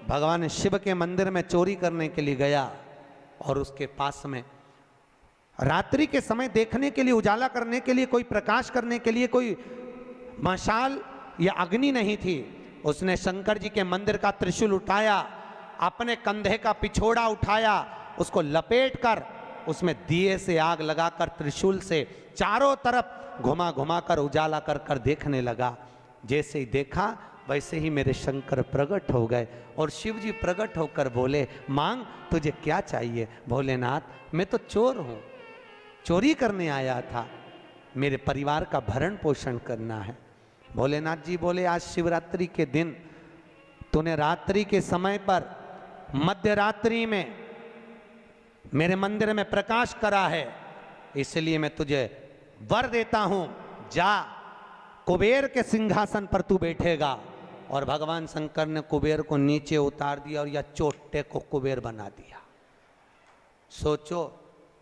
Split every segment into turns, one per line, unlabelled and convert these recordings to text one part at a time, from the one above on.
भगवान शिव के मंदिर में चोरी करने के लिए गया और उसके पास में रात्रि के समय देखने के लिए, उजाला करने के लिए, कोई प्रकाश करने के लिए कोई मशाल या अग्नि नहीं थी। उसने शंकर जी के मंदिर का त्रिशूल उठाया, अपने कंधे का पिछोड़ा उठाया, उसको लपेट कर उसमें दिए से आग लगाकर त्रिशूल से चारों तरफ घुमा घुमा कर उजाला कर कर देखने लगा। जैसे ही देखा वैसे ही मेरे शंकर प्रकट हो गए और शिव जी प्रकट होकर बोले, मांग तुझे क्या चाहिए? भोलेनाथ मैं तो चोर हूं, चोरी करने आया था, मेरे परिवार का भरण पोषण करना है। भोलेनाथ जी बोले, आज शिवरात्रि के दिन तूने रात्रि के समय पर मध्य रात्रि में मेरे मंदिर में प्रकाश करा है, इसलिए मैं तुझे वर देता हूं, जा कुबेर के सिंहासन पर तू बैठेगा। और भगवान शंकर ने कुबेर को नीचे उतार दिया और या चोटे को कुबेर बना दिया। सोचो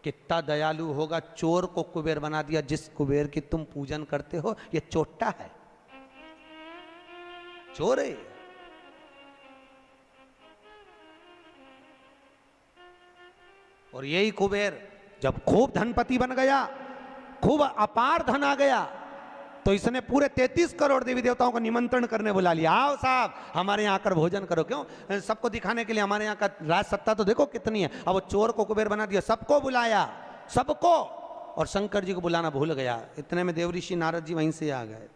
कितना दयालु होगा, चोर को कुबेर बना दिया। जिस कुबेर की तुम पूजन करते हो ये चोट्टा है, चोर है। और यही कुबेर जब खूब धनपति बन गया, खूब अपार धन आ गया, तो इसने पूरे 33 करोड़ देवी देवताओं को निमंत्रण करने बुला लिया। आओ साहब हमारे यहाँ आकर भोजन करो। क्यों? सबको दिखाने के लिए हमारे यहाँ का राज सत्ता तो देखो कितनी है। अब वो चोर को कुबेर बना दिया, सबको बुलाया, सबको, और शंकर जी को बुलाना भूल गया। इतने में देवऋषि नारद जी वहीं से आ गए।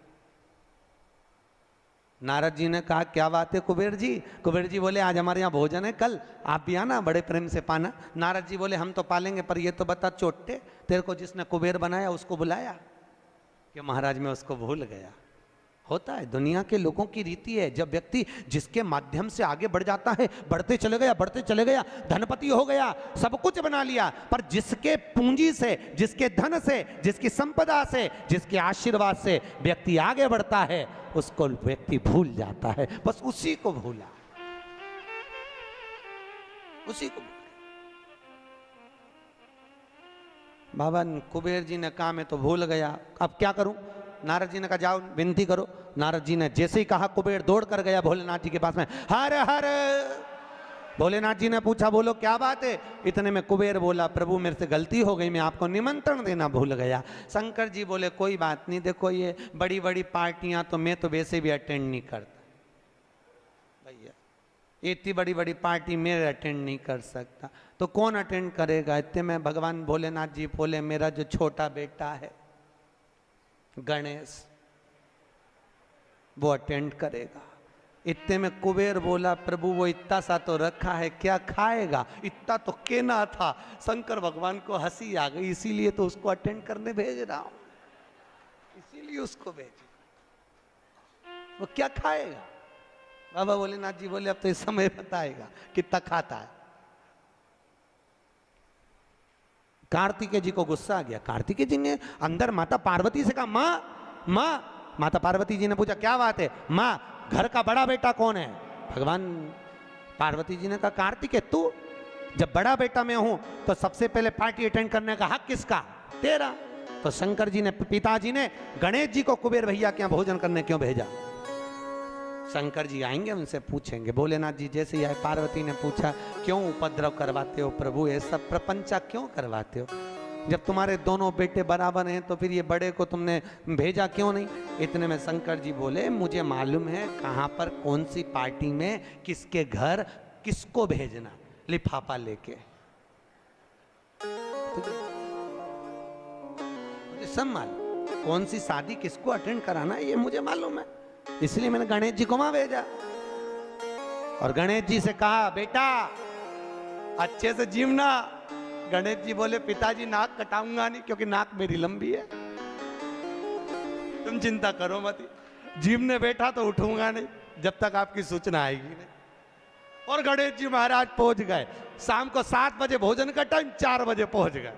नारद जी ने कहा, क्या बात है कुबेर जी? कुबेर जी बोले, आज हमारे यहाँ भोजन है, कल आप भी आना, बड़े प्रेम से पाना। नारद जी बोले, हम तो पालेंगे, पर ये तो बता चोटे, तेरे को जिसने कुबेर बनाया उसको बुलाया? कि महाराज मैं उसको भूल गया। होता है, दुनिया के लोगों की रीति है। जब व्यक्ति जिसके माध्यम से आगे बढ़ जाता है, बढ़ते चले गया, धनपति हो गया, सब कुछ बना लिया, पर जिसके पूंजी से, जिसके धन से, जिसकी संपदा से, जिसके आशीर्वाद से व्यक्ति आगे बढ़ता है, उसको व्यक्ति भूल जाता है। बस उसी को भूला, उसी को। बाबा कुबेर जी ने कहा मैं तो भूल गया, अब क्या करूं? नारद जी ने कहा जाओ विनती करो। नारद जी ने जैसे ही कहा, कुबेर दौड़ कर गया भोलेनाथ जी के पास में, हर हर। भोलेनाथ जी ने पूछा, बोलो क्या बात है? इतने में कुबेर बोला, प्रभु मेरे से गलती हो गई, मैं आपको निमंत्रण देना भूल गया। शंकर जी बोले, कोई बात नहीं, देखो ये बड़ी बड़ी पार्टियां तो मैं तो वैसे भी अटेंड नहीं करता भैया, इतनी बड़ी बड़ी पार्टी मैं अटेंड नहीं कर सकता, तो कौन अटेंड करेगा? इतने में भगवान भोलेनाथ जी बोले, मेरा जो छोटा बेटा है गणेश, वो अटेंड करेगा। इतने में कुबेर बोला, प्रभु वो इतना सा तो रखा है, क्या खाएगा? इतना तो केना था। शंकर भगवान को हंसी आ गई, इसीलिए तो उसको अटेंड करने भेज रहा हूं, इसीलिए उसको भेज। वो क्या खाएगा? बाबा भोलेनाथ जी बोले, अब तो इस समय बताएगा कितना खाता है। कार्तिकेय जी को गुस्सा आ गया। कार्तिकेय जी ने अंदर माता पार्वती से कहा, माँ माँ। माता पार्वती जी ने पूछा, क्या बात है? माँ घर का बड़ा बेटा कौन है? भगवान पार्वती जी ने कहा, कार्तिकेय तू। जब बड़ा बेटा मैं हूं तो सबसे पहले पार्टी अटेंड करने का हक किसका? तेरा। तो शंकर जी ने, पिताजी ने गणेश जी को कुबेर भैया के यहाँ भोजन करने क्यों भेजा? शंकर जी आएंगे, उनसे पूछेंगे। भोलेनाथ जी जैसे ही आए, पार्वती ने पूछा, क्यों उपद्रव करवाते हो प्रभु, ये सब प्रपंचा क्यों करवाते हो? जब तुम्हारे दोनों बेटे बराबर हैं तो फिर ये बड़े को तुमने भेजा क्यों नहीं? इतने में शंकर जी बोले, मुझे मालूम है कहाँ पर कौन सी पार्टी में किसके घर किसको भेजना, लिफाफा लेके। मुझे सब मालूम, कौन सी शादी किसको अटेंड कराना ये मुझे मालूम है, इसलिए मैंने गणेश जी को वहां भेजा। और गणेश जी से कहा, बेटा अच्छे से जीवना। गणेश जी बोले, पिताजी नाक कटाऊंगा नहीं, क्योंकि नाक मेरी लंबी है, तुम चिंता करो मत। जीवने बैठा तो उठूंगा नहीं जब तक आपकी सूचना आएगी नहीं। और गणेश जी महाराज पहुंच गए। शाम को 7 बजे भोजन का टाइम, 4 बजे पहुंच गए।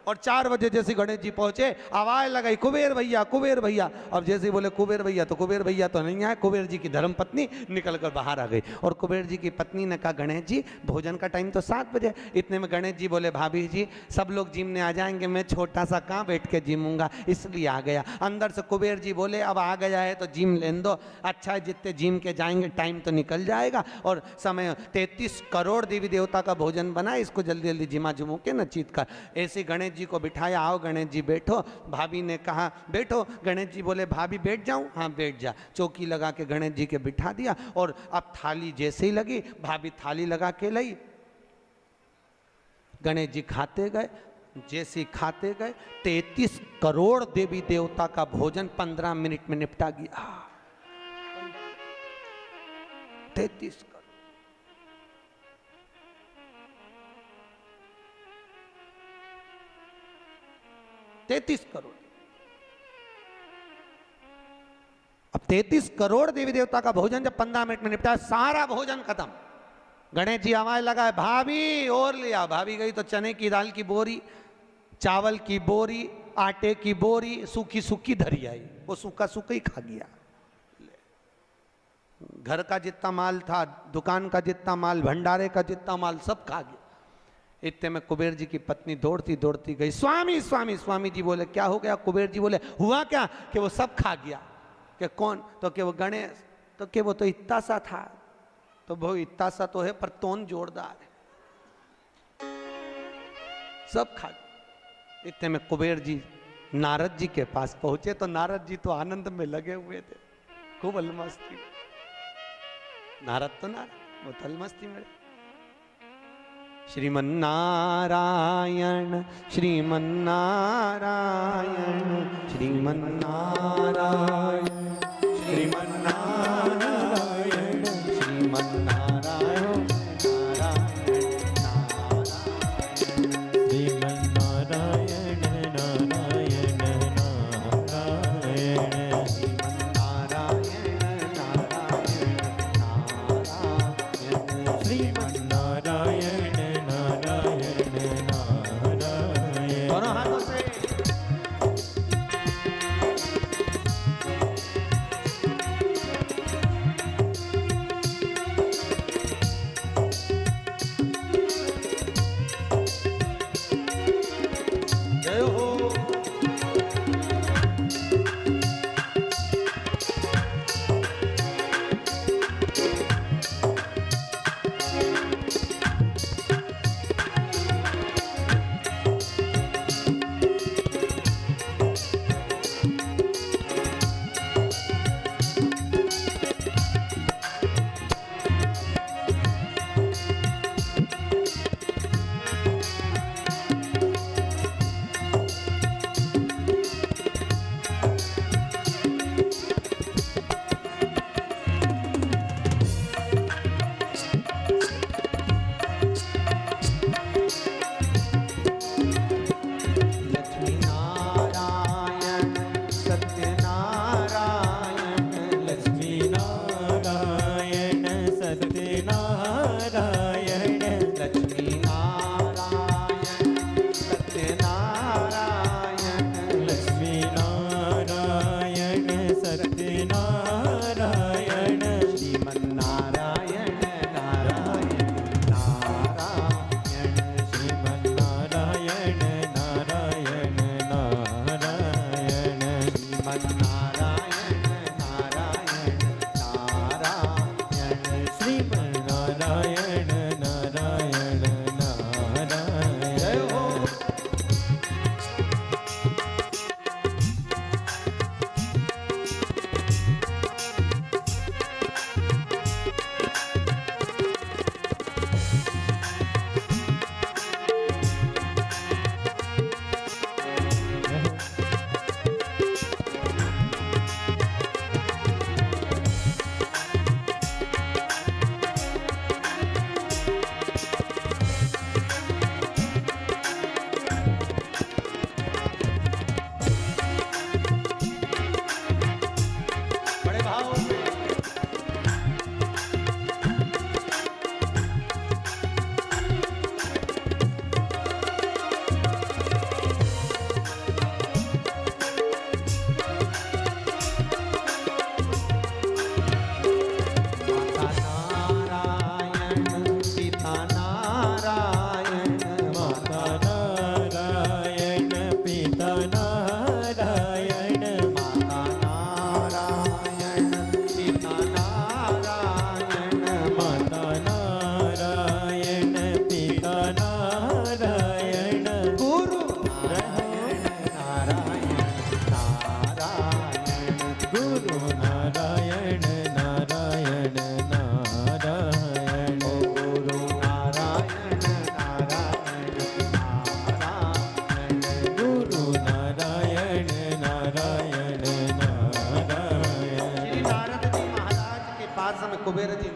और 4 बजे जैसे गणेश जी पहुंचे, आवाज लगाई कुबेर भैया कुबेर भैया। अब जैसे बोले कुबेर भैया, तो कुबेर भैया तो नहीं आए, कुबेर जी की धर्मपत्नी निकल कर बाहर आ गई। और कुबेर जी की पत्नी ने कहा गणेश जी भोजन का टाइम तो 7 बजे। इतने में गणेश जी बोले भाभी जी सब लोग जिमने आ जाएंगे, मैं छोटा सा कहाँ बैठ के जिमूंगा, इसलिए आ गया। अंदर से कुबेर जी बोले अब आ गया है तो जिम लेने दो, अच्छा है जितने जिम के जाएंगे टाइम तो निकल जाएगा, और समय 33 करोड़ देवी देवता का भोजन बना, इसको जल्दी जल्दी जिमा जुमू के न चीत कर। ऐसे गणेश जी को बिठाया, आओ गणेश जी बैठो। भाभी ने कहा बैठो। गणेश जी बोले भाभी बैठ जाऊं? हाँ बैठ जा। चौकी लगा के गणेश जी के बिठा दिया, और अब थाली जैसे ही लगी, भाभी थाली लगा के लाई, गणेश जी खाते गए। जैसे खाते गए 33 करोड़ देवी देवता का भोजन 15 मिनट में निपटा गया। 33 करोड़। अब 33 करोड़ देवी देवता का भोजन जब 15 मिनट में निपटा, सारा भोजन खत्म। गणेश जी आवाज लगाए भाभी और लिया। भाभी गई तो चने की दाल की बोरी, चावल की बोरी, आटे की बोरी सूखी सूखी धरी आई, वो सूखा सूखा ही खा गया। घर का जितना माल था, दुकान का जितना माल, भंडारे का जितना माल सब खा गया। इतने में कुबेर जी की पत्नी दौड़ती दौड़ती गई, स्वामी स्वामी। स्वामी जी बोले क्या हो गया? कुबेर जी बोले हुआ क्या कि वो सब खा गया। कि कौन? तो कि वो गणेश। तो कि वो तो इतना सा था। तो वो इतना सा तो है पर तोन जोरदार है, सब खा गया। इतने में कुबेर जी नारद जी के पास पहुंचे, तो नारद जी तो आनंद में लगे हुए थे, खूब अलमस्ती। नारद तो नारद, वो तो अलमस्ती में। श्रीमन्नारायण श्रीमन्नारायण श्रीमन्नारायण श्रीमन्नारायण श्रीमन्नारायण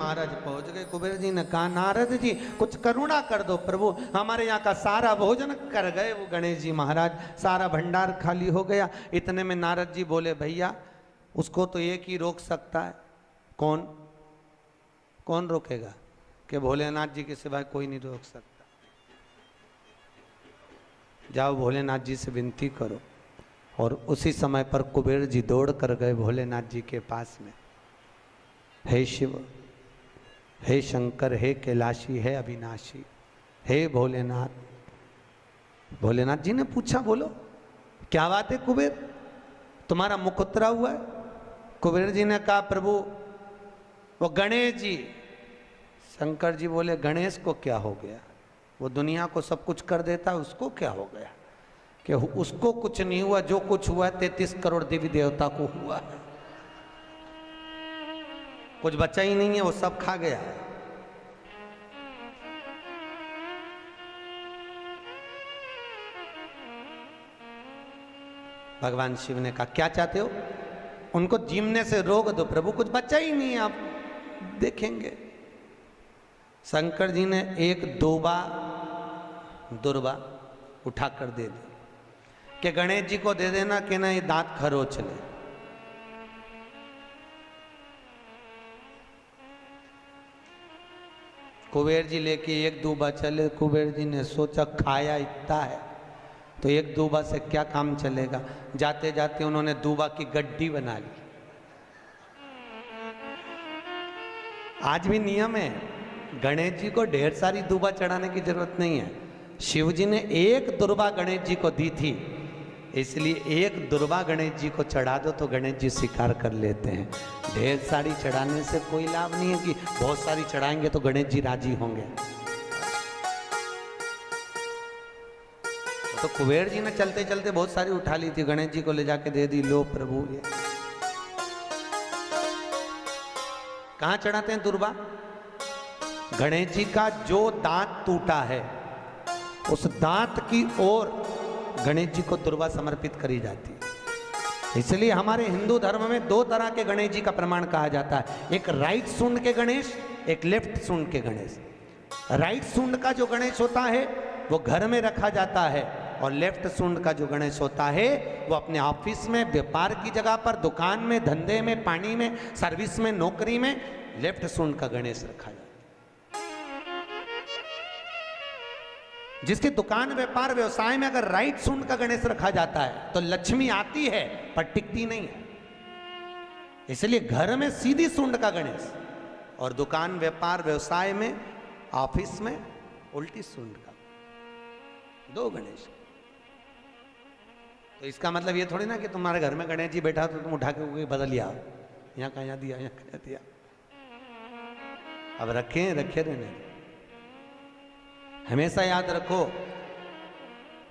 महाराज पहुंच गए। कुबेर जी ने कहा नारद जी कुछ करुणा कर दो प्रभु, हमारे यहाँ का सारा भोजन कर गए वो गणेश जी महाराज, सारा भंडार खाली हो गया। इतने में नारद जी बोले भैया उसको तो एक ही रोक सकता है। कौन? कौन रोकेगा? कि भोलेनाथ जी के सिवाय कोई नहीं रोक सकता। जाओ भोलेनाथ जी से विनती करो। और उसी समय पर कुबेर जी दौड़ कर गए भोलेनाथ जी के पास में। हे शिव, हे शंकर, हे कैलाशी, हे अविनाशी, हे भोलेनाथ। भोलेनाथ जी ने पूछा बोलो क्या बात है कुबेर, तुम्हारा मुख उतरा हुआ है? कुबेर जी ने कहा प्रभु वो गणेश जी। शंकर जी बोले गणेश को क्या हो गया? वो दुनिया को सब कुछ कर देता, उसको क्या हो गया? कि उसको कुछ नहीं हुआ, जो कुछ हुआ 33 करोड़ देवी देवता को हुआ, कुछ बचा ही नहीं है, वो सब खा गया। भगवान शिव ने कहा क्या चाहते हो? उनको जीमने से रोक दो प्रभु, कुछ बचा ही नहीं है, आप देखेंगे। शंकर जी ने एक दुर्बा उठाकर दे दी कि गणेश जी को दे देना कि ना ये दांत खरोच ले। कुबेर जी लेके एक दूबा चले। कुबेर जी ने सोचा खाया इतना है तो एक दूबा से क्या काम चलेगा। जाते जाते उन्होंने दूबा की गड्डी बना ली। आज भी नियम है, गणेश जी को ढेर सारी दूबा चढ़ाने की जरूरत नहीं है। शिव जी ने एक दुर्बा गणेश जी को दी थी, इसलिए एक दुर्बा गणेश जी को चढ़ा दो तो गणेश जी स्वीकार कर लेते हैं। ढेर सारी चढ़ाने से कोई लाभ नहीं है कि बहुत सारी चढ़ाएंगे तो गणेश जी राजी होंगे। तो कुबेर जी ने चलते चलते बहुत सारी उठा ली थी, गणेश जी को ले जाके दे दी। लो प्रभु ये कहां चढ़ाते हैं दुर्बा? गणेश जी का जो दांत टूटा है उस दांत की ओर गणेश जी को दुर्बा समर्पित करी जाती है। इसलिए हमारे हिंदू धर्म में दो तरह के गणेश जी का प्रमाण कहा जाता है, एक राइट सूंड के गणेश, एक लेफ्ट सूंड के गणेश। राइट सूंड का जो गणेश होता है वो घर में रखा जाता है, और लेफ्ट सूंड का जो गणेश होता है वो अपने ऑफिस में, व्यापार की जगह पर, दुकान में, धंधे में, पानी में, सर्विस में, नौकरी में लेफ्ट सूंड का गणेश रखा जाता है। जिसकी दुकान, व्यापार, व्यवसाय में अगर राइट सूंड का गणेश रखा जाता है तो लक्ष्मी आती है पर टिकती नहीं है। इसलिए घर में सीधी सूंड का गणेश और दुकान, व्यापार, व्यवसाय में, ऑफिस में उल्टी सूंड का, दो गणेश। तो इसका मतलब ये थोड़ी ना कि तुम्हारे घर में गणेश जी बैठा तो तुम उठा के बदल लिया, यहाँ का यहाँ दिया, यहाँ का दिया। अब रखे रहने। हमेशा याद रखो,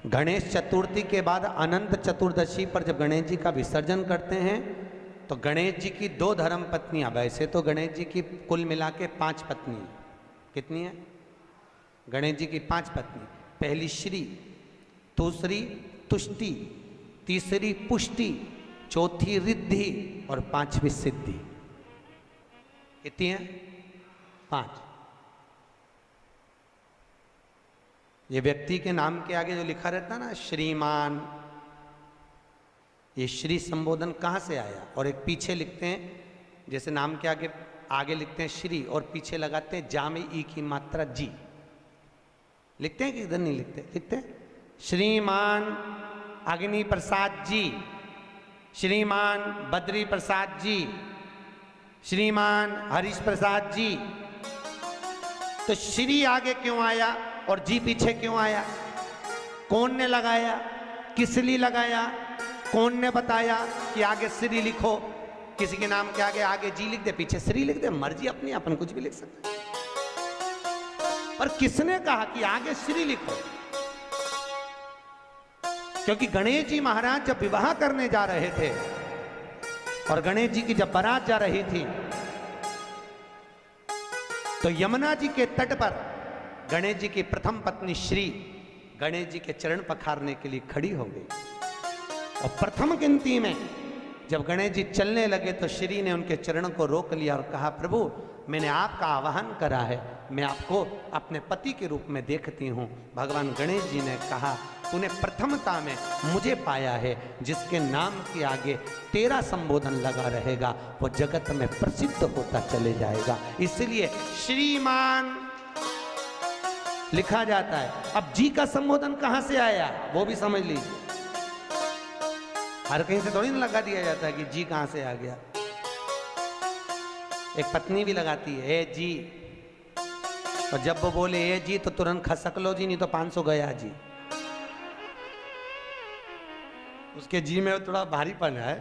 गणेश चतुर्थी के बाद अनंत चतुर्दशी पर जब गणेश जी का विसर्जन करते हैं तो गणेश जी की 2 धर्म पत्नियां, वैसे तो गणेश जी की कुल मिला के 5 पत्नी, कितनी है? गणेश जी की 5 पत्नी। पहली श्री, दूसरी तुष्टि, तीसरी पुष्टि, चौथी रिद्धि और 5वीं सिद्धि। कितनी है? 5। ये व्यक्ति के नाम के आगे जो लिखा रहता है ना श्रीमान, ये श्री संबोधन कहाँ से आया? और एक पीछे लिखते हैं, जैसे नाम के आगे लिखते हैं श्री और पीछे लगाते हैं जा में ई की मात्रा जी। लिखते हैं कि इधर नहीं लिखते? लिखते हैं श्रीमान अग्नि प्रसाद जी, श्रीमान बद्री प्रसाद जी, श्रीमान हरीश प्रसाद जी। तो श्री आगे क्यों आया और जी पीछे क्यों आया? कौन ने लगाया? किस लिए लगाया? कौन ने बताया कि आगे श्री लिखो? किसी के नाम के आगे जी लिख दे, पीछे श्री लिख दे, मर्जी अपनी, अपन कुछ भी लिख सकते हैं। पर किसने कहा कि आगे श्री लिखो? क्योंकि गणेश जी महाराज जब विवाह करने जा रहे थे और गणेश जी की जब बारात जा रही थी तो यमुना जी के तट पर गणेश जी की प्रथम पत्नी श्री गणेश जी के चरण पखारने के लिए खड़ी हो गई। और प्रथम गिनती में जब गणेश जी चलने लगे तो श्री ने उनके चरणों को रोक लिया और कहा, प्रभु मैंने आपका आवाहन करा है, मैं आपको अपने पति के रूप में देखती हूँ। भगवान गणेश जी ने कहा, तूने प्रथमता में मुझे पाया है, जिसके नाम के आगे तेरा संबोधन लगा रहेगा वो जगत में प्रसिद्ध होता चले जाएगा। इसलिए श्रीमान लिखा जाता है। अब जी का संबोधन कहां से आया वो भी समझ लीजिए। हर कहीं से थोड़ी ना लगा दिया जाता है कि जी कहां से आ गया। एक पत्नी भी लगाती है ए जी, और जब वो बोले ए जी तो तुरंत खसक लो जी, नहीं तो 500 गया जी। उसके जी में थोड़ा भारीपन है।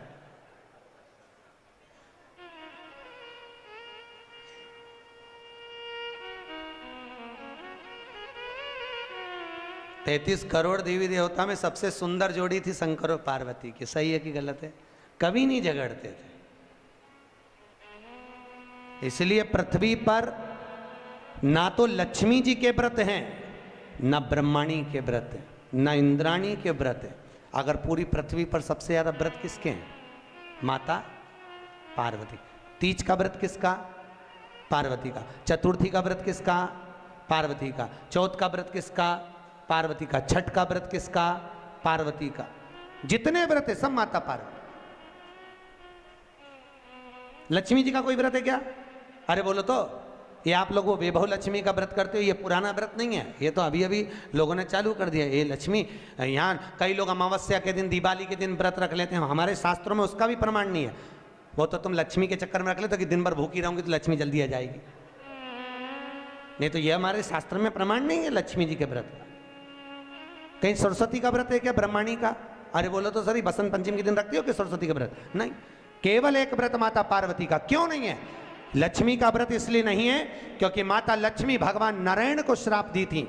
तैतीस करोड़ देवी देवता में सबसे सुंदर जोड़ी थी शंकर और पार्वती की। सही है कि गलत है? कभी नहीं झगड़ते थे। इसलिए पृथ्वी पर ना तो लक्ष्मी जी के व्रत हैं, ना ब्रह्माणी के व्रत हैं, ना इंद्राणी के व्रत हैं। अगर पूरी पृथ्वी पर सबसे ज्यादा व्रत किसके हैं? माता पार्वती। तीज का व्रत किसका? पार्वती का। चतुर्थी का व्रत किसका? पार्वती का। चौथ का व्रत किसका? पार्वती का। छठ का व्रत किसका? पार्वती का। जितने व्रत है सब माता पार्वती। लक्ष्मी जी का कोई व्रत है क्या? अरे बोलो तो, ये आप लोग वो वैभव लक्ष्मी का व्रत करते हो, ये पुराना व्रत नहीं है, ये तो अभी अभी लोगों ने चालू कर दिया। ये लक्ष्मी, यहाँ कई लोग अमावस्या के दिन, दिवाली के दिन व्रत रख लेते हैं, हमारे शास्त्रों में उसका भी प्रमाण नहीं है। वो तो तुम लक्ष्मी के चक्कर में रख लेते हो कि दिन भर भूखी रहूंगी तो लक्ष्मी जल्दी आ जाएगी। नहीं तो ये हमारे शास्त्र में प्रमाण नहीं है लक्ष्मी जी के व्रत का। कहीं सरस्वती का व्रत है क्या? ब्रह्माणी का? अरे बोलो तो सर, बसंत पंचमी के दिन रखती हो कि सरस्वती का व्रत? नहीं, केवल एक व्रत माता पार्वती का। क्यों नहीं है? लक्ष्मी का व्रत इसलिए नहीं है क्योंकि माता लक्ष्मी भगवान नारायण को श्राप दी थी।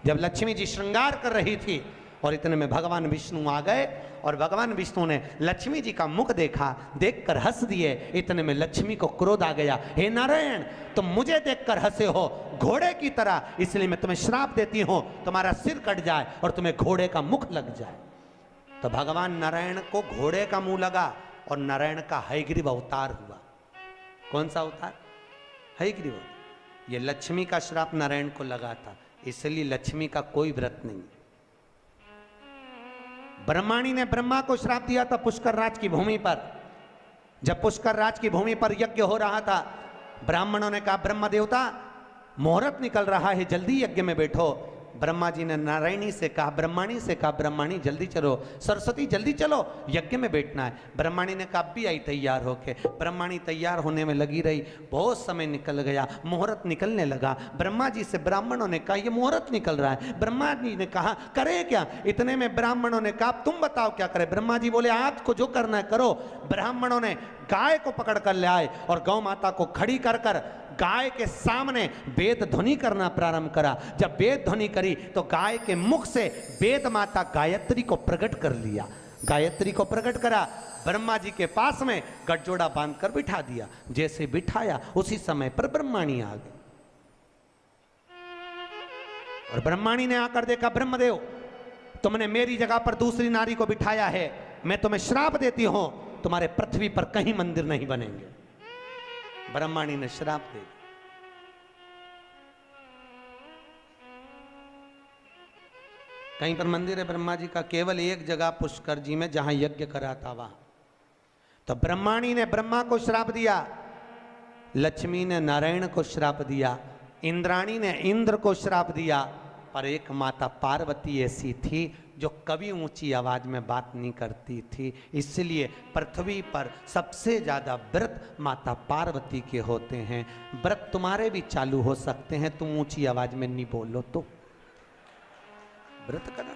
जब लक्ष्मी जी श्रृंगार कर रही थी और इतने में भगवान विष्णु आ गए और भगवान विष्णु ने लक्ष्मी जी का मुख देखा, देखकर हंस दिए। इतने में लक्ष्मी को क्रोध आ गया, हे नारायण तुम मुझे देखकर हंसे हो घोड़े की तरह, इसलिए मैं तुम्हें श्राप देती हूं, तुम्हारा सिर कट जाए और तुम्हें घोड़े का मुख लग जाए। तो भगवान नारायण को घोड़े का मुंह लगा और नारायण का हयग्रीव अवतार हुआ। कौन सा अवतार? हयग्रीव। ये लक्ष्मी का श्राप नारायण को लगा था, इसलिए लक्ष्मी का कोई व्रत नहीं। ब्रह्माणी ने ब्रह्मा को श्राप दिया था पुष्कर राज की भूमि पर। जब पुष्कर राज की भूमि पर यज्ञ हो रहा था, ब्राह्मणों ने कहा ब्रह्म देवता मुहूर्त निकल रहा है, जल्दी यज्ञ में बैठो। ब्रह्मा जी ने नारायणी से कहा, ब्रह्माणी से कहा, ब्रह्माणी जल्दी चलो, सरस्वती जल्दी चलो, यज्ञ में बैठना है। ब्रह्माणी ने कहा भी आई तैयार होके। ब्रह्माणी तैयार होने में लगी रही, बहुत समय निकल गया, मुहूर्त निकलने लगा। ब्रह्मा जी से ब्राह्मणों ने कहा ये मुहूर्त निकल रहा है। ब्रह्मा जी ने कहा करे क्या? इतने में ब्राह्मणों ने कहा तुम बताओ क्या करे? ब्रह्मा जी बोले आपको जो करना है करो। ब्राह्मणों ने गाय को पकड़ कर ले आए और गौ माता को खड़ी कर कर गाय के सामने वेद ध्वनि करना प्रारंभ करा। जब वेद ध्वनि करी तो गाय के मुख से वेद माता गायत्री को प्रकट कर लिया। गायत्री को प्रकट करा, ब्रह्मा जी के पास में गठजोड़ा बांधकर बिठा दिया। जैसे बिठाया उसी समय पर ब्रह्माणी आ गई और ब्रह्माणी ने आकर देखा ब्रह्मदेव तुमने मेरी जगह पर दूसरी नारी को बिठाया है, मैं तुम्हें श्राप देती हूं, तुम्हारे पृथ्वी पर कहीं मंदिर नहीं बनेंगे। ब्रह्माणी ने श्राप दे दिया। कहीं पर मंदिर है ब्रह्मा जी का? केवल एक जगह पुष्कर जी में, जहां यज्ञ करा था वहां। तो ब्रह्माणी ने ब्रह्मा को श्राप दिया, लक्ष्मी ने नारायण को श्राप दिया, इंद्राणी ने इंद्र को श्राप दिया, और एक माता पार्वती ऐसी थी जो कभी ऊंची आवाज में बात नहीं करती थी। इसलिए पृथ्वी पर सबसे ज्यादा व्रत माता पार्वती के होते हैं। व्रत तुम्हारे भी चालू हो सकते हैं, तुम ऊंची आवाज में नहीं बोलो तो। व्रत करा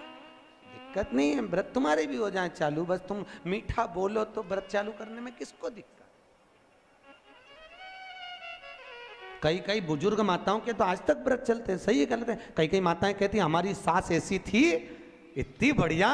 दिक्कत नहीं है, व्रत तुम्हारे भी हो जाए चालू, बस तुम मीठा बोलो तो व्रत चालू करने में किसको दिक्कत। कई कई बुजुर्ग माताओं के तो आज तक व्रत चलते हैं। सही है गलत है? कई कई माताएं कहती हमारी सास ऐसी थी, इतनी बढ़िया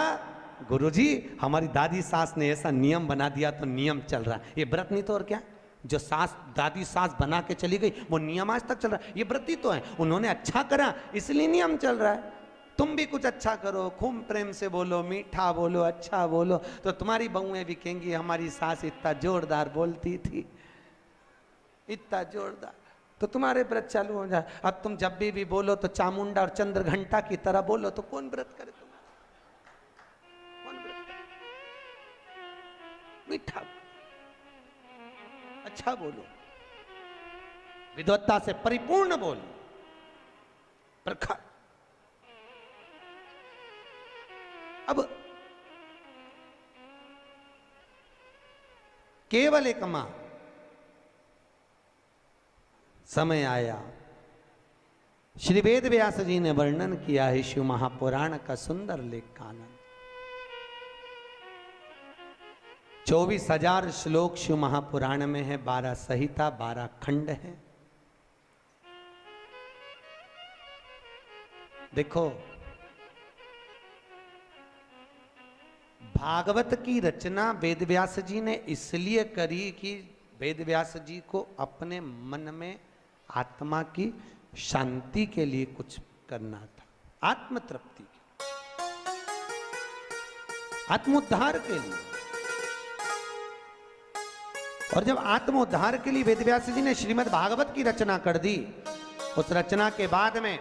गुरुजी, हमारी दादी सास ने ऐसा नियम बना दिया तो नियम चल रहा है। ये व्रत नहीं तो और क्या? जो सास दादी सास बना के चली गई वो नियम आज तक चल रहा है। ये व्रत ही तो है, उन्होंने अच्छा करा इसलिए नियम चल रहा है। तुम भी कुछ अच्छा करो, खूब प्रेम से बोलो, मीठा बोलो, अच्छा बोलो, तो तुम्हारी बहुएं भी कहेंगी हमारी सास इतना जोरदार बोलती थी, इतना जोरदार। तो तुम्हारे व्रत चालू हो जाए। अब तुम जब भी बोलो तो चामुंडा और चंद्र घंटा की तरह बोलो, तो कौन व्रत करे तुम? कौन व्रत करे? मीठा, अच्छा बोलो, विद्वत्ता से परिपूर्ण बोलो, प्रखर। अब केवल एक मां, समय आया, श्री वेद व्यास जी ने वर्णन किया है शिव महापुराण का सुंदर लेख का आनंद। 24,000 श्लोक शिव महापुराण में है, 12 संहिता, 12 खंड है। देखो, भागवत की रचना वेदव्यास जी ने इसलिए करी कि वेदव्यास जी को अपने मन में आत्मा की शांति के लिए कुछ करना था, आत्म तृप्ति के, आत्मोद्धार के लिए। और जब आत्मोद्धार के लिए वेदव्यास जी ने श्रीमद् भागवत की रचना कर दी, उस रचना के बाद में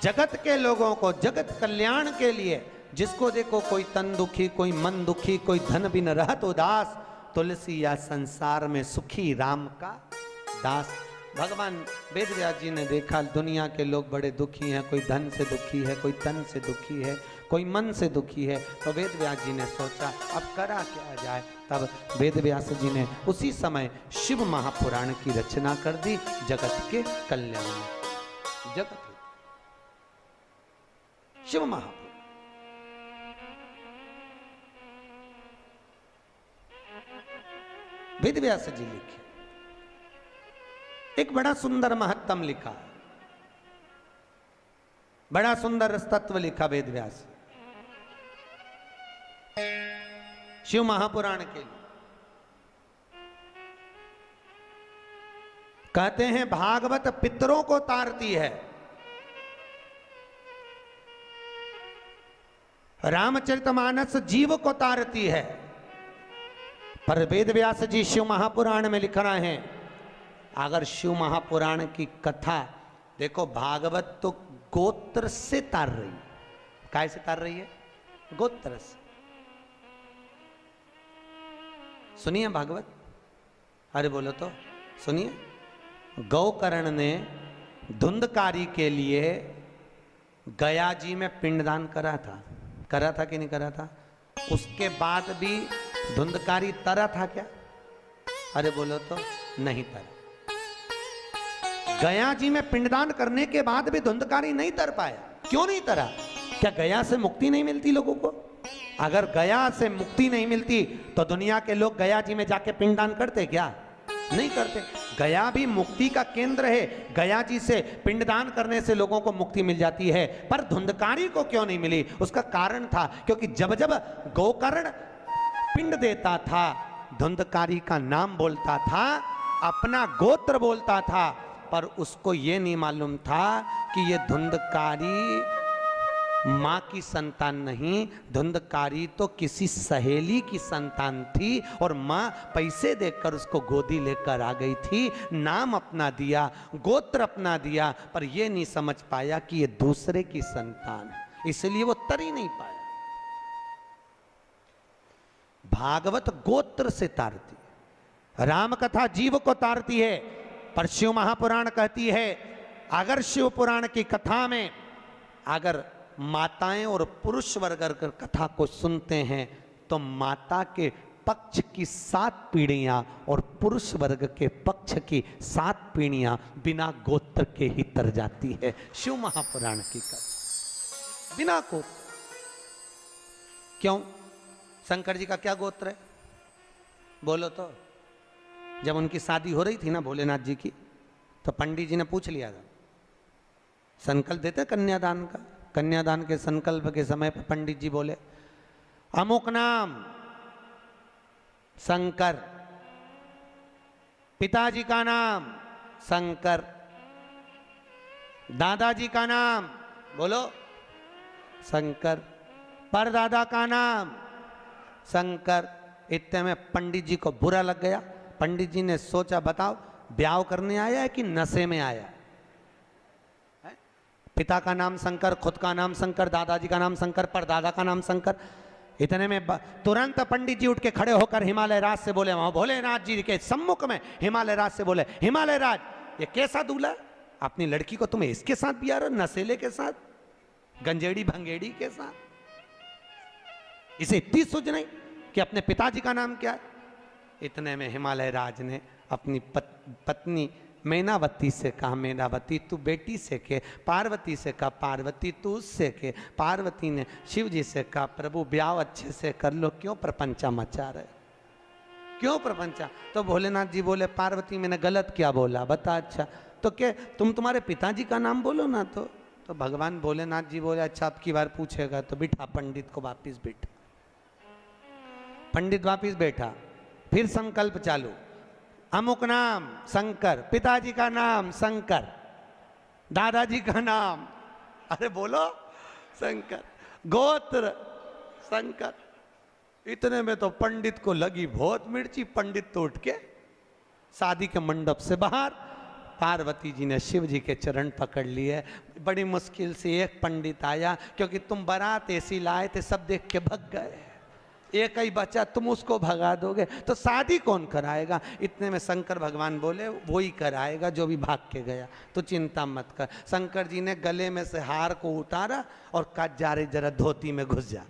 जगत के लोगों को जगत कल्याण के लिए, जिसको देखो कोई तन दुखी, कोई मन दुखी, कोई धन बिन रहत उदास, तुलसी या संसार में सुखी राम का दास। भगवान वेदव्यास जी ने देखा दुनिया के लोग बड़े दुखी हैं, कोई धन से दुखी है, कोई तन से दुखी है, कोई मन से दुखी है। तो वेदव्यास जी ने सोचा अब करा क्या जाए। तब वेदव्यास जी ने उसी समय शिव महापुराण की रचना कर दी, जगत के कल्याण में। जगत शिव महापुराण, वेदव्यास जी लिखे, एक बड़ा सुंदर महत्तम लिखा, बड़ा सुंदर तत्व लिखा वेदव्यास शिव महापुराण के लिए। कहते हैं भागवत पितरों को तारती है, रामचरितमानस जीव को तारती है। पर वेदव्यास जी शिव महापुराण में लिख रहे हैं, अगर शिव महापुराण की कथा देखो, भागवत तो गोत्र से तार रही है। कैसे तार रही है? गोत्र से। सुनिए भागवत, अरे बोलो तो सुनिए। गौकर्ण ने धुंधकारी के लिए गया जी में पिंडदान करा था कि नहीं करा था? उसके बाद भी धुंधकारी तरा था क्या? अरे बोलो तो नहीं तरा। गया जी में पिंडदान करने के बाद भी धुंधकारी नहीं तर पाया। क्यों नहीं तरा? क्या गया से मुक्ति नहीं मिलती लोगों को? अगर गया से मुक्ति नहीं मिलती तो दुनिया के लोग गया जी में जाके पिंडदान करते क्या? नहीं करते। गया भी मुक्ति का केंद्र है, गया जी से पिंडदान करने से लोगों को मुक्ति मिल जाती है। पर धुंधकारी को क्यों नहीं मिली? उसका कारण था क्योंकि जब जब गोकर्ण पिंड देता था, धुंधकारी का नाम बोलता था, अपना गोत्र बोलता था, पर उसको ये नहीं मालूम था कि ये धुंधकारी मां की संतान नहीं, धुंधकारी तो किसी सहेली की संतान थी और मां पैसे देकर उसको गोदी लेकर आ गई थी। नाम अपना दिया, गोत्र अपना दिया, पर यह नहीं समझ पाया कि ये दूसरे की संतान है, इसलिए वो तर ही नहीं पाया। भागवत गोत्र से तारती, राम कथा जीव को तारती है। पर शिव महापुराण कहती है, अगर शिव पुराण की कथा में अगर माताएं और पुरुष वर्ग अगर कथा को सुनते हैं तो माता के पक्ष की 7 पीढ़ियां और पुरुष वर्ग के पक्ष की 7 पीढ़ियां बिना गोत्र के ही तर जाती है। शिव महापुराण की कथा बिना गोत्र। क्यों? शंकर जी का क्या गोत्र है? बोलो तो। जब उनकी शादी हो रही थी ना भोलेनाथ जी की, तो पंडित जी ने पूछ लिया था, संकल्प देते कन्यादान का। कन्यादान के संकल्प के समय पर पंडित जी बोले, अमुक नाम शंकर, पिताजी का नाम शंकर, दादाजी का नाम बोलो शंकर, परदादा का नाम शंकर। इतने में पंडित जी को बुरा लग गया। पंडित जी ने सोचा, बताओ ब्याह करने आया है कि नशे में आया है? पिता का नाम शंकर, खुद का नाम शंकर, दादाजी का नाम शंकर, परदादा का नाम शंकर। इतने में तुरंत पंडित जी उठ के खड़े होकर हिमालय राज से बोले, वहां भोलेनाथ जी के सम्मुख में हिमालय राज से बोले, हिमालय राज ये कैसा दूल्हा, अपनी लड़की को तुम्हें इसके साथ बिया रहे, नशेले के साथ, गंजेड़ी भंगेड़ी के साथ, इसे इतनी सूझ नहीं कि अपने पिताजी का नाम क्या है। इतने में हिमालय राज ने अपनी पत्नी मैनावती से कहा, मैनावती तू बेटी से के, पार्वती से कहा, पार्वती तू उससे के। पार्वती ने शिव जी से कहा, प्रभु ब्याह अच्छे से कर लो, क्यों प्रपंचा मचा रहे, क्यों प्रपंचा। तो भोलेनाथ जी बोले, पार्वती मैंने गलत क्या बोला बता। अच्छा तो क्या तुम्हारे पिताजी का नाम बोलो ना। तो भगवान भोलेनाथ जी बोले, अच्छा अब की बार पूछेगा तो बिठा पंडित को वापिस बैठा। पंडित वापिस बैठा, फिर संकल्प चालू, अमुक नाम शंकर, पिताजी का नाम शंकर, दादाजी का नाम, अरे बोलो शंकर, गोत्र शंकर। इतने में तो पंडित को लगी बहुत मिर्ची। पंडित तो उठ के शादी के मंडप से बाहर, पार्वती जी ने शिव जी के चरण पकड़ लिए। बड़ी मुश्किल से एक पंडित आया, क्योंकि तुम बारात ऐसी लाए थे सब देख के भग गए, एक ही बच्चा, तुम उसको भगा दोगे तो शादी कौन कराएगा। इतने में शंकर भगवान बोले, वो ही कराएगा जो भी भाग के गया, तो चिंता मत कर। शंकर जी ने गले में से हार को उतारा और कहा, जा रे जरा धोती में घुस जा।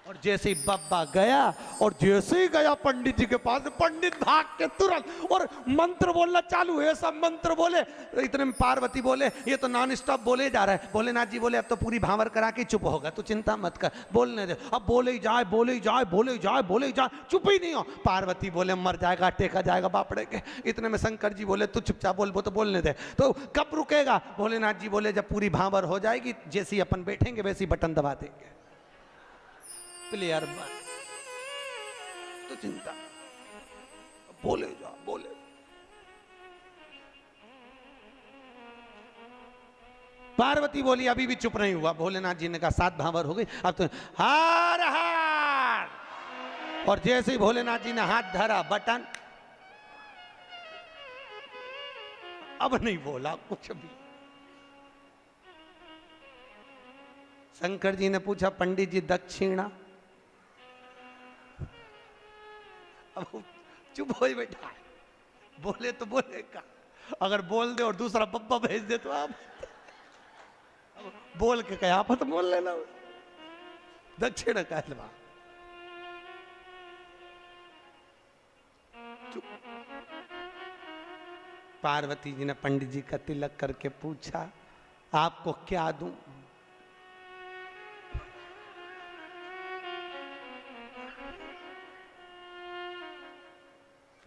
और जैसे ही बब्बा गया, और जैसे ही गया पंडित जी के पास, पंडित भाग के तुरंत और मंत्र बोलना चालू है, सब मंत्र बोले। इतने में पार्वती बोले, ये तो नॉन स्टॉप बोले जा रहा है। भोलेनाथ जी बोले, अब तो पूरी भावर करा के चुप होगा, तो चिंता मत कर, बोलने दे। अब बोले ही जाए, बोले ही जाए, बोले ही जाए, बोले ही जाए, चुप ही नहीं हो। पार्वती बोले, मर जाएगा, टेका जाएगा बापड़े के। इतने में शंकर जी बोले, तू चुपचाप बोल, वो तो बोलने दे। तो कब रुकेगा। भोलेनाथ जी बोले, जब पूरी भावर हो जाएगी, जैसे ही अपन बैठेंगे वैसे ही बटन दबा देंगे, क्लियर बात, तो चिंता, बोले जा बोले। पार्वती बोली, अभी भी चुप नहीं हुआ। भोलेनाथ जी ने कहा, 7 भावर हो गई, अब तो हार हार। और जैसे ही भोलेनाथ जी ने हाथ धरा, बटन, अब नहीं बोला कुछ भी। शंकर जी ने पूछा, पंडित जी दक्षिणा। अब चुप हो ही बैठा, बोले तो बोलेगा, अगर बोल दे और दूसरा पप्पा भेज दे तो आप बोल के कहा आप तो बोल लेना, दक्षिण का हलवा। पार्वती जी ने पंडित जी का तिलक करके पूछा, आपको क्या दूं।